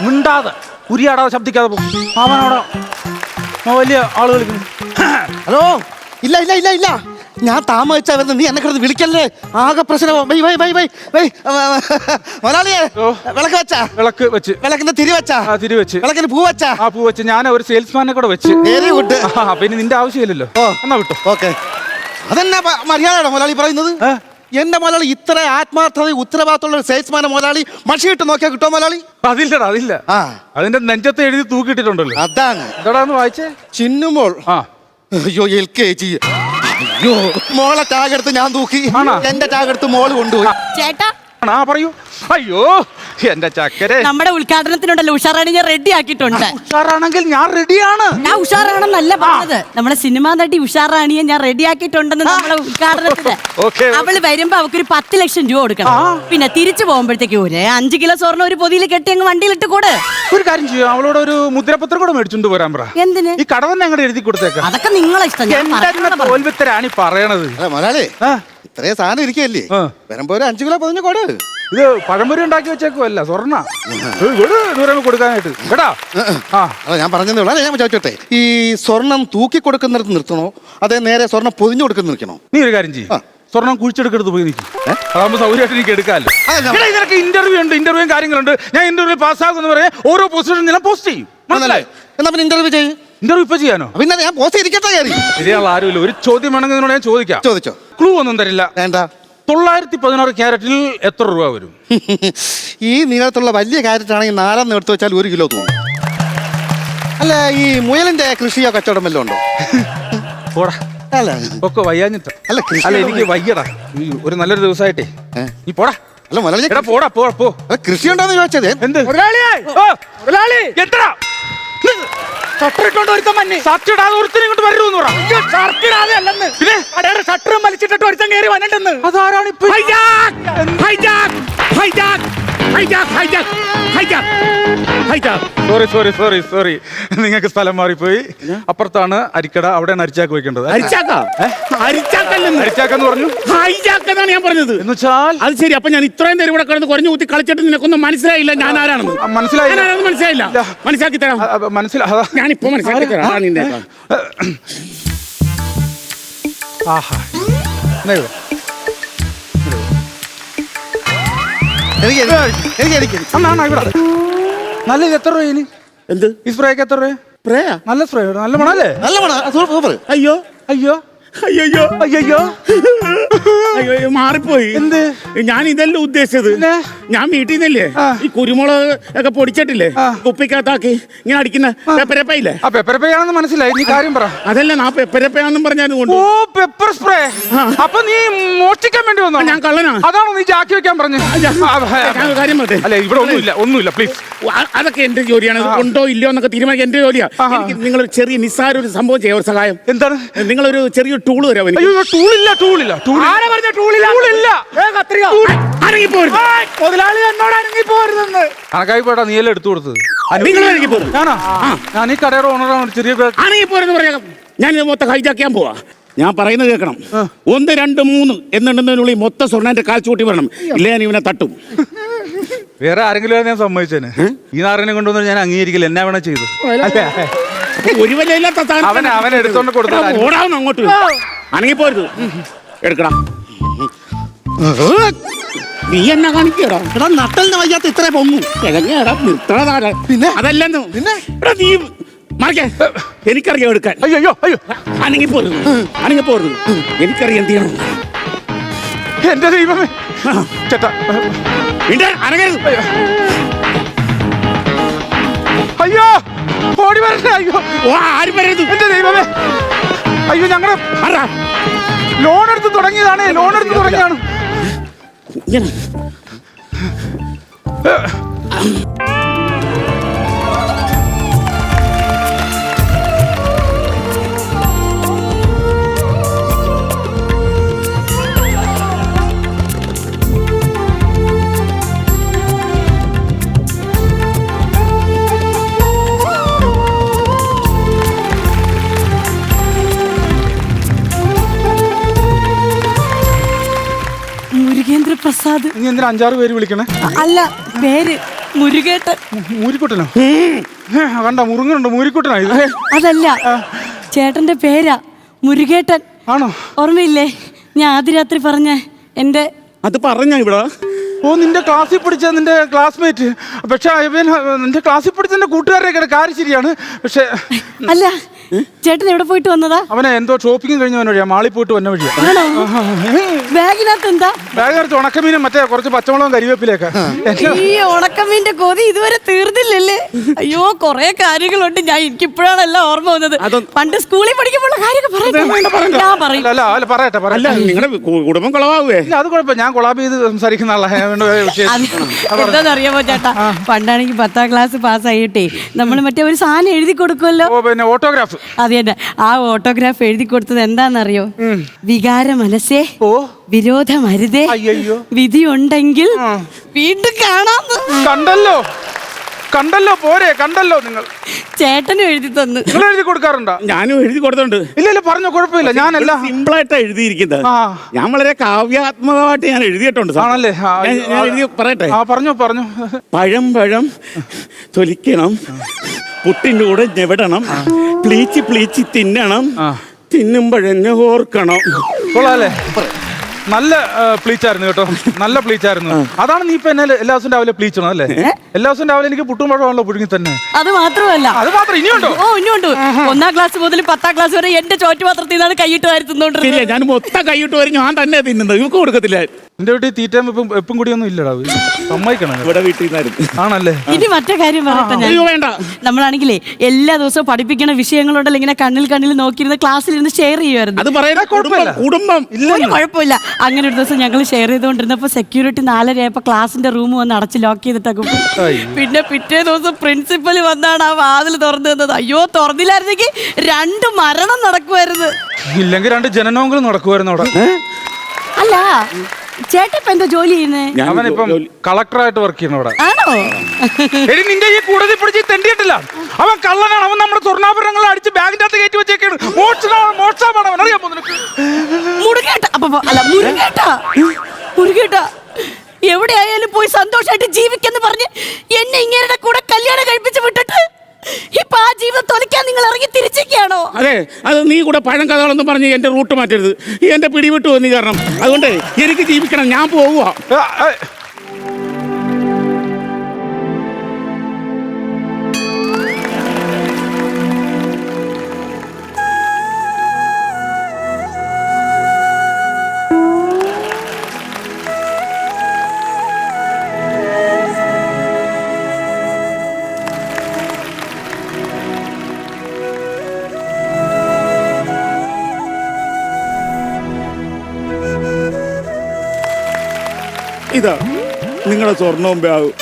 മിണ്ടാതെ ഉരിയാടാതെ ശബ്ദിക്കാതെ പോകും. അവനവിടെ വലിയ ആളുകൾ ഹലോ, ഇല്ല ഇല്ല ഇല്ല ഇല്ല, ഞാൻ താമസിച്ചാ വരുന്നത്. നീ എന്നെ കിടന്ന് വിളിക്കല്ലേ, ആകെ പ്രശ്നം. മുതലാളിയെ, വിളക്ക് വെച്ചാ? വിളക്ക് വെച്ച്. വിളക്കിന്റെ തിരി വെച്ചാ? തിരി വെച്ച്. വിളക്കിന് പൂ വെച്ചാ? പൂ വെച്ച്. ഞാൻ ഒരു സെയിൽസ്മാനെ കൂടെ വെച്ച്. Very good. പിന്നെ നിന്റെ ആവശ്യമില്ലല്ലോ. എന്നാ വിട്ടു. ഓക്കെ. അതെന്നാ മര്യാദയാണോ മുതലാളി പറയുന്നത്? എന്റെ മുതലാളി ഇത്ര ആത്മാർത്ഥത ഉത്തരവാദിത്തമുള്ള ഒരു സെയിൽസ്മാനെ മുതലാളി മഷിയിട്ട് നോക്കിയാൽ കിട്ടുമോ മുതലാളി? അതില്ലടാ, അതില്ല. അതിന്റെ നെഞ്ചത്ത് എഴുതി തൂക്കിട്ടിട്ടുണ്ടല്ലോ. അതാണ്. എന്താടാന്ന് വായിച്ചേ? ചിന്നുമോൾ. അയ്യോ, LKG. അയ്യോ, മോളെ ടാഗെടുത്ത് ഞാൻ തൂക്കി. എന്റെ ടാഗെടുത്ത് മോള് കൊണ്ടുപോയി. ചേട്ടാ പറയൂ. അയ്യോ എന്റെ ചക്കരെ, നമ്മുടെ ഉദ്ഘാടനത്തിനുണ്ടല്ലോ ഉഷാറാണി ഞാൻ റെഡി ആക്കിയിട്ടുണ്ട്. ഉഷാറാണെങ്കിൽ ഞാൻ റെഡിയാണ്. ഞാൻ ഉഷാറാണെന്നല്ല പറഞ്ഞത്, നമ്മുടെ സിനിമാ നടി ഉഷാറാണിയെ ഞാൻ റെഡി ആക്കിയിട്ടുണ്ടെന്ന് നമ്മുടെ ഉദ്ഘാടനത്തിന്. അവള് വരുമ്പോ അവക്കൊരു 10 ലക്ഷം രൂപ കൊടുക്കണം. പിന്നെ തിരിച്ചു പോകുമ്പോഴത്തേക്ക് ഒരു 5 കിലോ സ്വർണ്ണം ഒരു പൊതിയിൽ കെട്ടി അങ്ങ് വണ്ടിയിലിട്ട് കൂടെ. ഒരു കാര്യം ചെയ്യും, അവളോട് ഒരു മുദ്രപത്രം കൂടെ മേടിച്ചുകൊണ്ട് വരാൻ പറ. എന്തിന്? ഈ കടവന്നെ അങ്ങോട്ട് എഴുതി കൊടുത്തേക്കാം. അതൊക്കെ നിങ്ങളെ ഇഷ്ടം. തോൽവിത്തരാണ് ഈ പറയണത്. മുതലാളി ഇത്രയും സാധനം ഇരിക്കല്ലേ, വരുമ്പോ ഒരു 5 കിലോ പൊതിഞ്ഞ് കൊട്. ഇത് പഴംപൊരി ഉണ്ടാക്കി വെച്ചേക്കുമല്ല, സ്വർണ്ണ ദൂരം കൊടുക്കാനായിട്ട് കേട്ടാ. ഞാൻ പറഞ്ഞതേ ഉള്ളൂ. ഞാൻ ചോദിച്ചോട്ടെ, ഈ സ്വർണം തൂക്കി കൊടുക്കുന്നിടത്ത് നിർത്തണോ അതേ നേരെ സ്വർണം പൊതിഞ്ഞു കൊടുക്കുന്ന നിൽക്കണോ? നീ ഒരു കാര്യം ചെയ്യും, സ്വർണം കുഴിച്ചെടുക്കരുത് പോയി നിൽക്കും. അതാകുമ്പോൾ സൗകര്യമായിട്ട് എനിക്ക് എടുക്കാമല്ലോ. ഇതിനൊക്കെ ഇന്റർവ്യൂ ഉണ്ട്, ഇന്റർവ്യൂയും കാര്യങ്ങളുണ്ട്. ഞാൻ ഇന്റർവ്യൂ പാസ്സാകുന്ന പറയാൻ ഓരോ പൊസിഷൻ ഞാൻ പോസ്റ്റ് ചെയ്യും. മനസ്സിലായി? എന്നാ പിന്നെ ഇന്റർവ്യൂ ചെയ്യും. ഇന്റർവ്യൂ ഇപ്പൊ ചെയ്യാനോ? പിന്നെ ഞാൻ പോസ്റ്റ് ചെയ്തിരിക്കട്ടെ. ശരിയാണല്ലോ, ആരുമില്ല. ഒരു ചോദ്യം വേണമെങ്കിൽ നിന്നോട് ഞാൻ ചോദിക്കാം. ചോദിച്ചോ. ക്ലൂ ഒന്നും തരില്ല. വേണ്ട. 916 ക്യാരറ്റിൽ എത്ര രൂപ വരും? ഈ നീളത്തുള്ള വലിയ ക്യാരറ്റ് ആണെങ്കിൽ 4 എടുത്ത് വെച്ചാൽ 1 കിലോ തോന്നും. അല്ല, ഈ മുയലിന്റെ കൃഷിയോ കച്ചവടം വല്ലതും ഉണ്ടോ? അല്ല ഒക്കെ വയ്യാഞ്ഞിട്ട്. അല്ല, അല്ല എനിക്ക് വയ്യടാ. ഒരു നല്ലൊരു ദിവസമായിട്ടേ നീ പോടാ. അല്ല മുതലാളി, പോടാ പോ. കൃഷി ഉണ്ടോന്ന് ചോദിച്ചത്. എന്ത് എത്ര ഷട്ടറിട്ടോണ്ട് ഒരുത്തൻ മഞ്ഞ് ഷർട്ടിടാതെ ഒരുത്തൻ ഇങ്ങോട്ട് വരൂന്ന് പറ. ഷർട്ടിടാതെ അല്ലെന്ന്, പിന്നെ ഷട്ടറും വലിച്ചിട്ടിട്ട് ഒരുത്തൻ കയറി വന്നിട്ടെന്ന്. അതാരാണ് ഇപ്പൊ? സോറി, നിങ്ങൾക്ക് സ്ഥലം മാറിപ്പോയി. അപ്പുറത്താണ് അരിക്കട, അവിടെയാണ് അരിച്ചാക്ക് വെക്കേണ്ടത്. അരിച്ചാക്കെന്ന് പറഞ്ഞു. ഹൈജാക്കെന്നാണ് ഞാൻ പറഞ്ഞത്. എന്നുവെച്ചാൽ അത് ശരി. അപ്പൊ ഞാൻ ഇത്രയും നേരം ഇവിടെ കിടന്ന് കുറഞ്ഞു കുത്തി കളിച്ചിട്ട് നിനക്കൊന്നും മനസ്സിലായില്ല ഞാൻ ആരാണെന്ന്? മനസ്സിലായില്ല. മനസ്സിലാക്കി തരാം. ഞാനിപ്പോ മനസ്സിലാക്കി തരാം. നിന്റെ നല്ല എത്ര രൂപ? എന്ത് ഈ സ്പ്രേക്ക് എത്ര രൂപ? സ്പ്രേയാ? നല്ല സ്പ്രേ, നല്ല മണല്ലേ? നല്ല മണം. സൂപ്പർ. അയ്യോ അയ്യോ അയ്യോ അയ്യോ അയ്യോ, മാറിപ്പോയി. എന്ത്? ഞാൻ ഇതല്ല ഉദ്ദേശിച്ചത്. ഞാൻ വീട്ടിൽ നിന്നല്ലേ ഈ കുരുമുളക് ഒക്കെ പൊടിച്ചിട്ടില്ലേ കുപ്പിക്കകത്താക്കി ഇങ്ങനെ അടിക്കുന്ന പെപ്പരപ്പയില്ലേ? ആ പെപ്പരപ്പയാണെന്ന് മനസ്സിലായി. നീ കാര്യം പറ. അതല്ല, ഞാൻ പെപ്പരപ്പയാണെന്നും പറഞ്ഞാൽ ഓ പെപ്പർ സ്പ്രേ. അപ്പൊ നീ മോഷ്ടിക്കാൻ വേണ്ടി വന്നോ? ഞാൻ കള്ളനാ. അതാണോ നീ ജാക്കി വെക്കാൻ പറഞ്ഞു? കാര്യം പറഞ്ഞേ. അല്ലെ ഇവിടെ ഒന്നുമില്ല പ്ലീസ്. അതൊക്കെ എന്റെ ജോലിയാണ്. ഉണ്ടോ ഇല്ലയോ എന്നൊക്കെ തീരുമാനിക്കാൻ എന്റെ ജോലിയാ. നിങ്ങൾ ചെറിയ നിസ്സാര ഒരു സംഭവം ചെയ്യാം. ഒരു സഹായം. എന്താണ്? നിങ്ങളൊരു ചെറിയ ടൂൾ തരാം. മുതലാളി എന്നോട് അനങ്ങിപ്പോരുതെന്ന്. കണക്കായി പോട്ടാ, നീയല്ലേ എടുത്തു കൊടുത്തത്. ഞാൻ ഈ കടയുടെ ഓണറാണ്. ചെറിയ അനങ്ങിപ്പോരെന്ന് പറയാം. ഞാൻ മൊത്തം ഹൈജാക്കാൻ പോവാ. ഞാൻ പറയുന്നത് കേൾക്കണം. 1 2 3 എന്നുണ്ടെന്നുള്ളിൽ മൊത്തം സ്വർണ്ണന്റെ കാൽച്ചൂട്ടി വരണം. ഇല്ലേ ഞാൻ ഇവനെ തട്ടും. വേറെ ആരെങ്കിലും ഞാൻ സമ്മതിച്ചേനെ. ഈ നാറിനെ കൊണ്ടുവന്ന് ഞാൻ അംഗീകരിക്കില്ല. എന്നാ വേണ ചെയ്തു. ഒരു വിലയില്ലാത്ത അവൻ എടുത്തോണ്ട് കൊടുത്തു. ഓടാവുന്ന അങ്ങോട്ട് അനങ്ങിപ്പോരുത്. എടുക്കണം. നീ എന്നാ കാണിക്കടാ? എടാ നട്ടലിന് വയ്യാത്ത ഇത്ര പൊങ്ങും. നിർത്തണതാ. പിന്നെ അതല്ലെന്ന്. പിന്നെ നീ മറിക്കേ. എനിക്കറിയാം എടുക്കാൻ. അയ്യോ അനങ്ങിപ്പോരുത്. എനിക്കറിയാം എന്ത് ചെയ്യണം. എന്റെ ദൈവമേ ചേട്ടാ, അനങ്ങരുത്. അയ്യോ ഓടി വരട്ടെ. അയ്യോ ആരും വരരുത്. എന്റെ ദൈവമേ. അയ്യോ ഞങ്ങള് ലോൺ എടുത്ത് തുടങ്ങിയതാണ്. മുരുകേന്ദ്ര പ്രസാദ്. നീ എന്തിനാ 5-6 പേര് വിളിക്കണേ? അല്ല, പേര് മുരുകേട്ടൻ. മൂരിക്കുട്ടനോ? കണ്ട മുറുങ്ങനുണ്ട്, മൂരിക്കുട്ടനാ ഇത്? അതല്ല, ചേട്ടന്റെ പേരാ മുരുകേട്ടൻ. ആണോ? ഓർമ്മയില്ലേ ഞാൻ ആദ്യ രാത്രി പറഞ്ഞ എന്റെ? അത് പറഞ്ഞ ഇവിടെ. ഓ, നിന്റെ ക്ലാസ്സിൽ പഠിച്ച നിന്റെ ക്ലാസ്മേറ്റ്. പക്ഷെ നിന്റെ ക്ലാസ്സിൽ പഠിച്ച എന്റെ കൂട്ടുകാരുടെ കാര്യം ശരിയാണ്. പക്ഷെ അല്ല, ചേട്ടൻ എവിടെ പോയിട്ട് വന്നതാ? അവനെ എന്തോ ഷോപ്പിംഗ് കഴിഞ്ഞ വഴിയാ, മാളിൽ പോയിട്ട് വന്ന വഴിയാ. ബാഗിനകത്ത് എന്താ? ബാഗിനകത്ത് ഉണക്കമീനും മറ്റേ കുറച്ച് പച്ചമുളകും കരിവേപ്പിലൊക്കെ. ഈ ഉണക്കമീന്റെ കൊതി ഇതുവരെ തീർന്നില്ലല്ലേ? അയ്യോ, കൊറേ കാര്യങ്ങളുണ്ട്. എനിക്കിപ്പോഴാണ് എല്ലാം ഓർമ്മ വന്നത്. പണ്ട് സ്കൂളിൽ പഠിക്കുമ്പോൾ കാര്യമൊക്കെ ഞാൻ പറയും. അല്ല പറയട്ടെ. അല്ല, നിങ്ങളുടെ കുടുംബം കൊളവാകുവേ? അത് കുഴപ്പമില്ല, ഞാൻ കൊളാബ് ചെയ്ത് സംസാരിക്കുന്ന ആളാ. എന്താണെന്നറിയാമോ ചേട്ടാ, പണ്ടാണെങ്കിൽ 10ാം ക്ലാസ് പാസ്സായിട്ടേ നമ്മൾ മറ്റേ ഒരു സാധനം എഴുതി കൊടുക്കുമല്ലോ, പിന്നെ ഓട്ടോഗ്രാഫ്. അത് തന്നെ. ആ ഓട്ടോഗ്രാഫ് എഴുതി കൊടുത്തത് എന്താണെന്നറിയോ? വികാര മനസ്സേ, വിരോധമരുതേ, വിധി ഉണ്ടെങ്കിൽ വീണ്ടും കാണാം. കണ്ടല്ലോ പോരെ, കണ്ടല്ലോ. നിങ്ങൾ ചേട്ടനും എഴുതി തന്നു. നിങ്ങൾ എഴുതി കൊടുക്കാറുണ്ടോ? ഞാനും എഴുതി കൊടുത്തിട്ടുണ്ട്. ഇല്ല പറഞ്ഞോ, കുഴപ്പമില്ല. ഞാനെല്ലാം സിമ്പിളായിട്ടാണ് എഴുതിയിരിക്കുന്നത്. ഞാൻ വളരെ കാവ്യാത്മകമായിട്ട് ഞാൻ എഴുതിയിട്ടുണ്ട്. ആണല്ലേ? ഞാൻ എഴുതി പറയട്ടെ? പറഞ്ഞു. പഴം തൊലിക്കണം, പുട്ടിൻ്റെ കൂടെ ഞെവിടണം, പ്ലീച്ചി തിന്നണം, തിന്നുമ്പോഴെന്നെ ഓർക്കണം. കൊള്ളാല്ലേ? നല്ല പ്ലീച്ചായിരുന്നു കേട്ടോ, നല്ല പ്ലീച്ചായിരുന്നു. അതാണ് നീ ഇപ്പൊ എന്നെ എല്ലാ ദിവസവും രാവിലെ പ്ലീച്ചണം അല്ലേ? എല്ലാ ദിവസവും രാവിലെ എനിക്ക് പുട്ടും പഴമാണല്ലോ പുഴുങ്ങി തന്നെ. അത് മാത്രമല്ല, അത് മാത്രം ഇനിയുണ്ടോ? ഓ, ഇനിയുണ്ട്. 1ാം ക്ലാസ് മുതൽ 10ാം ക്ലാസ് വരെ എന്റെ ചോറ്റുപാത്രത്തിൽ നിന്നാണ് കൈയിട്ട് വാരി തിന്നോണ്ടിരുന്നത്. ഞാൻ മൊത്തം കൈയിട്ട് വരും, ഞാൻ തന്നെ തിന്നുന്നത്, ഇവക്ക് കൊടുക്കത്തില്ല. എന്റെ വീട്ടിൽ തീറ്റയും എപ്പം കൂടിയൊന്നും ഇല്ലടാ. സമ്മതിക്കണം, ഇവിടെ വീട്ടിൽ നിന്നായിരുന്നു. ആണല്ലേ? ഇനി മറ്റേ കാര്യം പറയട്ടെ ഞാൻ. വേണ്ട, നമ്മളാണെങ്കിലേ എല്ലാ ദിവസവും പഠിപ്പിക്കുന്ന വിഷയങ്ങളുണ്ടല്ലോ, ഇങ്ങനെ കണ്ണിൽ നോക്കിയിരുന്ന് ക്ലാസ്സിലിരുന്ന് ഷെയർ ചെയ്യുമായിരുന്നു. അത് പറയാ കുടുംബം ഒരു കുഴപ്പമില്ല. അങ്ങനെ ഒരു ദിവസം ഞങ്ങൾ ഷെയർ ചെയ്തുകൊണ്ടിരുന്നപ്പോ സെക്യൂരിറ്റി 4:30 ആയപ്പോ ക്ലാസിന്റെ റൂം വന്ന് അടച്ച് ലോക്ക് ചെയ്തിട്ടൊക്കെ പോയി. പിന്നെ പിറ്റേ ദിവസം പ്രിൻസിപ്പൽ വന്നാണ് ആ വാതിൽ തുറന്നു തന്നത്. അയ്യോ, തുറന്നില്ലായിരുന്നെങ്കിൽ 2 മരണം നടക്കുമായിരുന്നു. ഇല്ലെങ്കിൽ 2 ജനനമെങ്കിലും നടക്കുമായിരുന്നു അവിടെ. അല്ല, ചേട്ടൻ ഇപ്പൊ എന്താ ജോലി ചെയ്യുന്നേ? അവനിപ്പം കളക്ടറായിട്ട് വർക്ക് ചെയ്യണം അവിടെ. ആണോ? എടി, നിന്റെ ഈ കൂടുതൽ പിടിച്ച് തെണ്ടിയിട്ടില്ല. അവൻ കള്ളനാണ്. അവൻ നമ്മുടെ സ്വർണ്ണാഭരണങ്ങൾ അടിച്ച് ബാഗിന്റെ അകത്ത് കയറ്റി വെച്ചേക്കാണ്. മോഷണമാണ് അവൻ. അറിയാമോ നിനക്ക്? മുരുകേട്ട എവിടെയായാലും പോയി സന്തോഷമായിട്ട് ജീവിക്കെന്ന് പറഞ്ഞ് എന്നെ ഇങ്ങനെ കൂടെ കല്യാണം കഴിപ്പിച്ച് വിട്ടിട്ട് ഇപ്പൊ ആ ജീവിതം തൊലയ്ക്കാൻ നിങ്ങൾ ഇറങ്ങി തിരിച്ചേക്കാണോ? അതെ, അത് നീ കൂടെ പഴം കഥകളൊന്നും പറഞ്ഞ് എന്റെ റൂട്ട് മാറ്റരുത്. ഈ എന്റെ പിടിവിട്ടു നീ കാരണം. അതുകൊണ്ട് എനിക്ക് ജീവിക്കണം, ഞാൻ പോവുക. ഇതാ നിങ്ങളുടെ സ്വർണവും ബാഗും.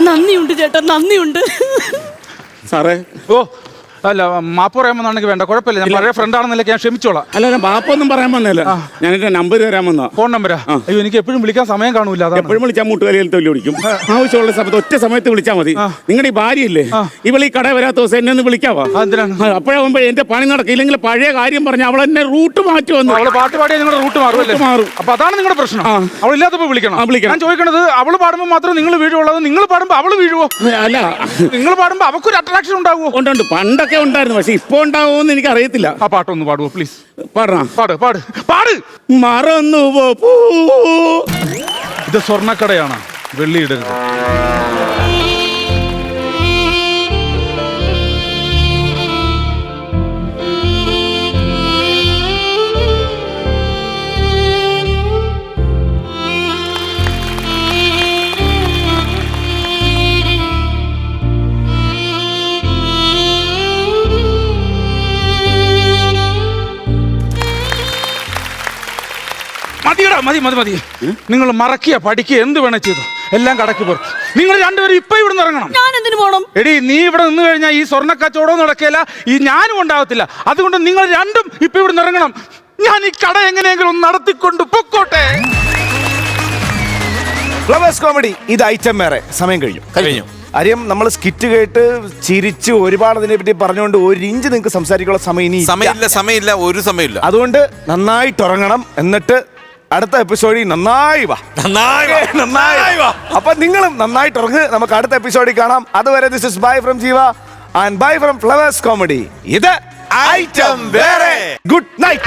നന്ദിയുണ്ട് ചേട്ടാ, നന്ദിയുണ്ട്. സാറേ, ഓ അല്ല, മാപ്പ് പറയാമെന്നാണെങ്കിൽ വേണ്ട, കുഴപ്പമില്ല. ഞാൻ പഴയ ഫ്രണ്ട് ആണെന്നല്ലേ, ഞാൻ ക്ഷമിച്ചോളാം. അല്ല, ബാപ്പൊന്നും പറയാൻ വന്നല്ല. ഞാൻ എന്റെ നമ്പർ തരാൻ വന്നാ. ഫോൺ നമ്പരാ? അയ്യോ, എനിക്ക് എപ്പോഴും വിളിക്കാൻ സമയം കാണൂല. എപ്പോഴും വിളിച്ചാൽ മുട്ടുകാലിയിൽ തൊല്ലി വിളിക്കും. ആവശ്യമുള്ള സമയത്ത് ഒറ്റ സമയത്ത് വിളിച്ചാൽ മതി. നിങ്ങളുടെ ഈ ഭാര്യയില്ലേ, ഇവളീ കട വരാത്ത ദിവസം എന്നെ ഒന്ന് വിളിക്കാവാ. അപ്പോഴാകുമ്പോ എന്റെ പണി നടക്കില്ലെങ്കിൽ പഴയ കാര്യം പറഞ്ഞ അവൾ എന്നെ റൂട്ട് മാറ്റി വന്നു. അവള് പാട്ട് പാടിയാൽ നിങ്ങളുടെ റൂട്ട് മാറും. അപ്പൊ അതാണ് നിങ്ങളുടെ പ്രശ്നം. അവളില്ലാത്തപ്പോ വിളിക്കണം. ഞാൻ ചോദിക്കണത്, അവള് പാടുമ്പോ മാത്രം നിങ്ങൾ വീഴുള്ളൂ, നിങ്ങൾ പാടുമ്പോ അവള് വീഴുവോ? അല്ല, നിങ്ങൾ പാടുമ്പോ അവക്കൊരു അട്രാക്ഷൻ ഉണ്ടാവുമോ? ഉണ്ട്, പണ്ടൊക്കെ ഉണ്ടായിരുന്നു. പക്ഷെ ഇപ്പൊ ഉണ്ടാവുമെന്ന് എനിക്ക് അറിയത്തില്ല. ആ പാട്ടൊന്ന് പാടുവോ പ്ലീസ്? പാട്. മറന്നുവോ പൂ. ഇത് സ്വർണ്ണക്കടയാണ്, വെള്ളിയിടരുത്. മതി. നിങ്ങൾ മറക്കുക, പഠിക്കുക, എന്ത് വേണേ ചെയ്തു, എല്ലാം കടക്കി പോർ. നിങ്ങൾ രണ്ടുപേരും ഇപ്പൊ ഇവിടെ നിന്ന് ഇറങ്ങണം. ഞാൻ എന്തിനു പോണം? എടി, നീ ഇവിടെ നിന്ന് കഴിഞ്ഞാൽ ഈ സ്വർണ്ണ കച്ചവടവും നടക്കില്ല, ഈ ഞാനും ഉണ്ടാവത്തില്ല. അതുകൊണ്ട് നിങ്ങൾ രണ്ടും ഇപ്പൊ ഇവിടെ നിന്ന് ഇറങ്ങണം. ഞാൻ ഈ കട എങ്ങനെയെങ്കിലും ഒന്ന് നടത്തിക്കൊണ്ട് പൊക്കോട്ടെ. ഫ്ലവേഴ്സ് കോമഡി ഇത് ഐറ്റം വേറെ. സമയം കഴിഞ്ഞു. ആര്യം, നമ്മൾ സ്കിറ്റ് കേട്ട് ചിരിച്ച് ഒരുപാട് അതിനെ പറ്റി പറഞ്ഞുകൊണ്ട് 1 ഇഞ്ച് നിങ്ങൾക്ക് സംസാരിക്കാനുള്ള സമയം ഇനി സമയമില്ല. ഒരു സമയമില്ല. അതുകൊണ്ട് നന്നായിട്ട് ഉറങ്ങണം. എന്നിട്ട് അടുത്ത എപ്പിസോഡിൽ നന്നായി വാ. അപ്പൊ നിങ്ങളും നന്നായിട്ട് ഇറങ്ങ്. നമുക്ക് അടുത്ത എപ്പിസോഡിൽ കാണാം. അതുവരെ ദിസ് ഇസ് ബൈ ഫ്രം ജീവ and bye from flowers comedy. ഇത് ഐറ്റം വേറെ. Good night.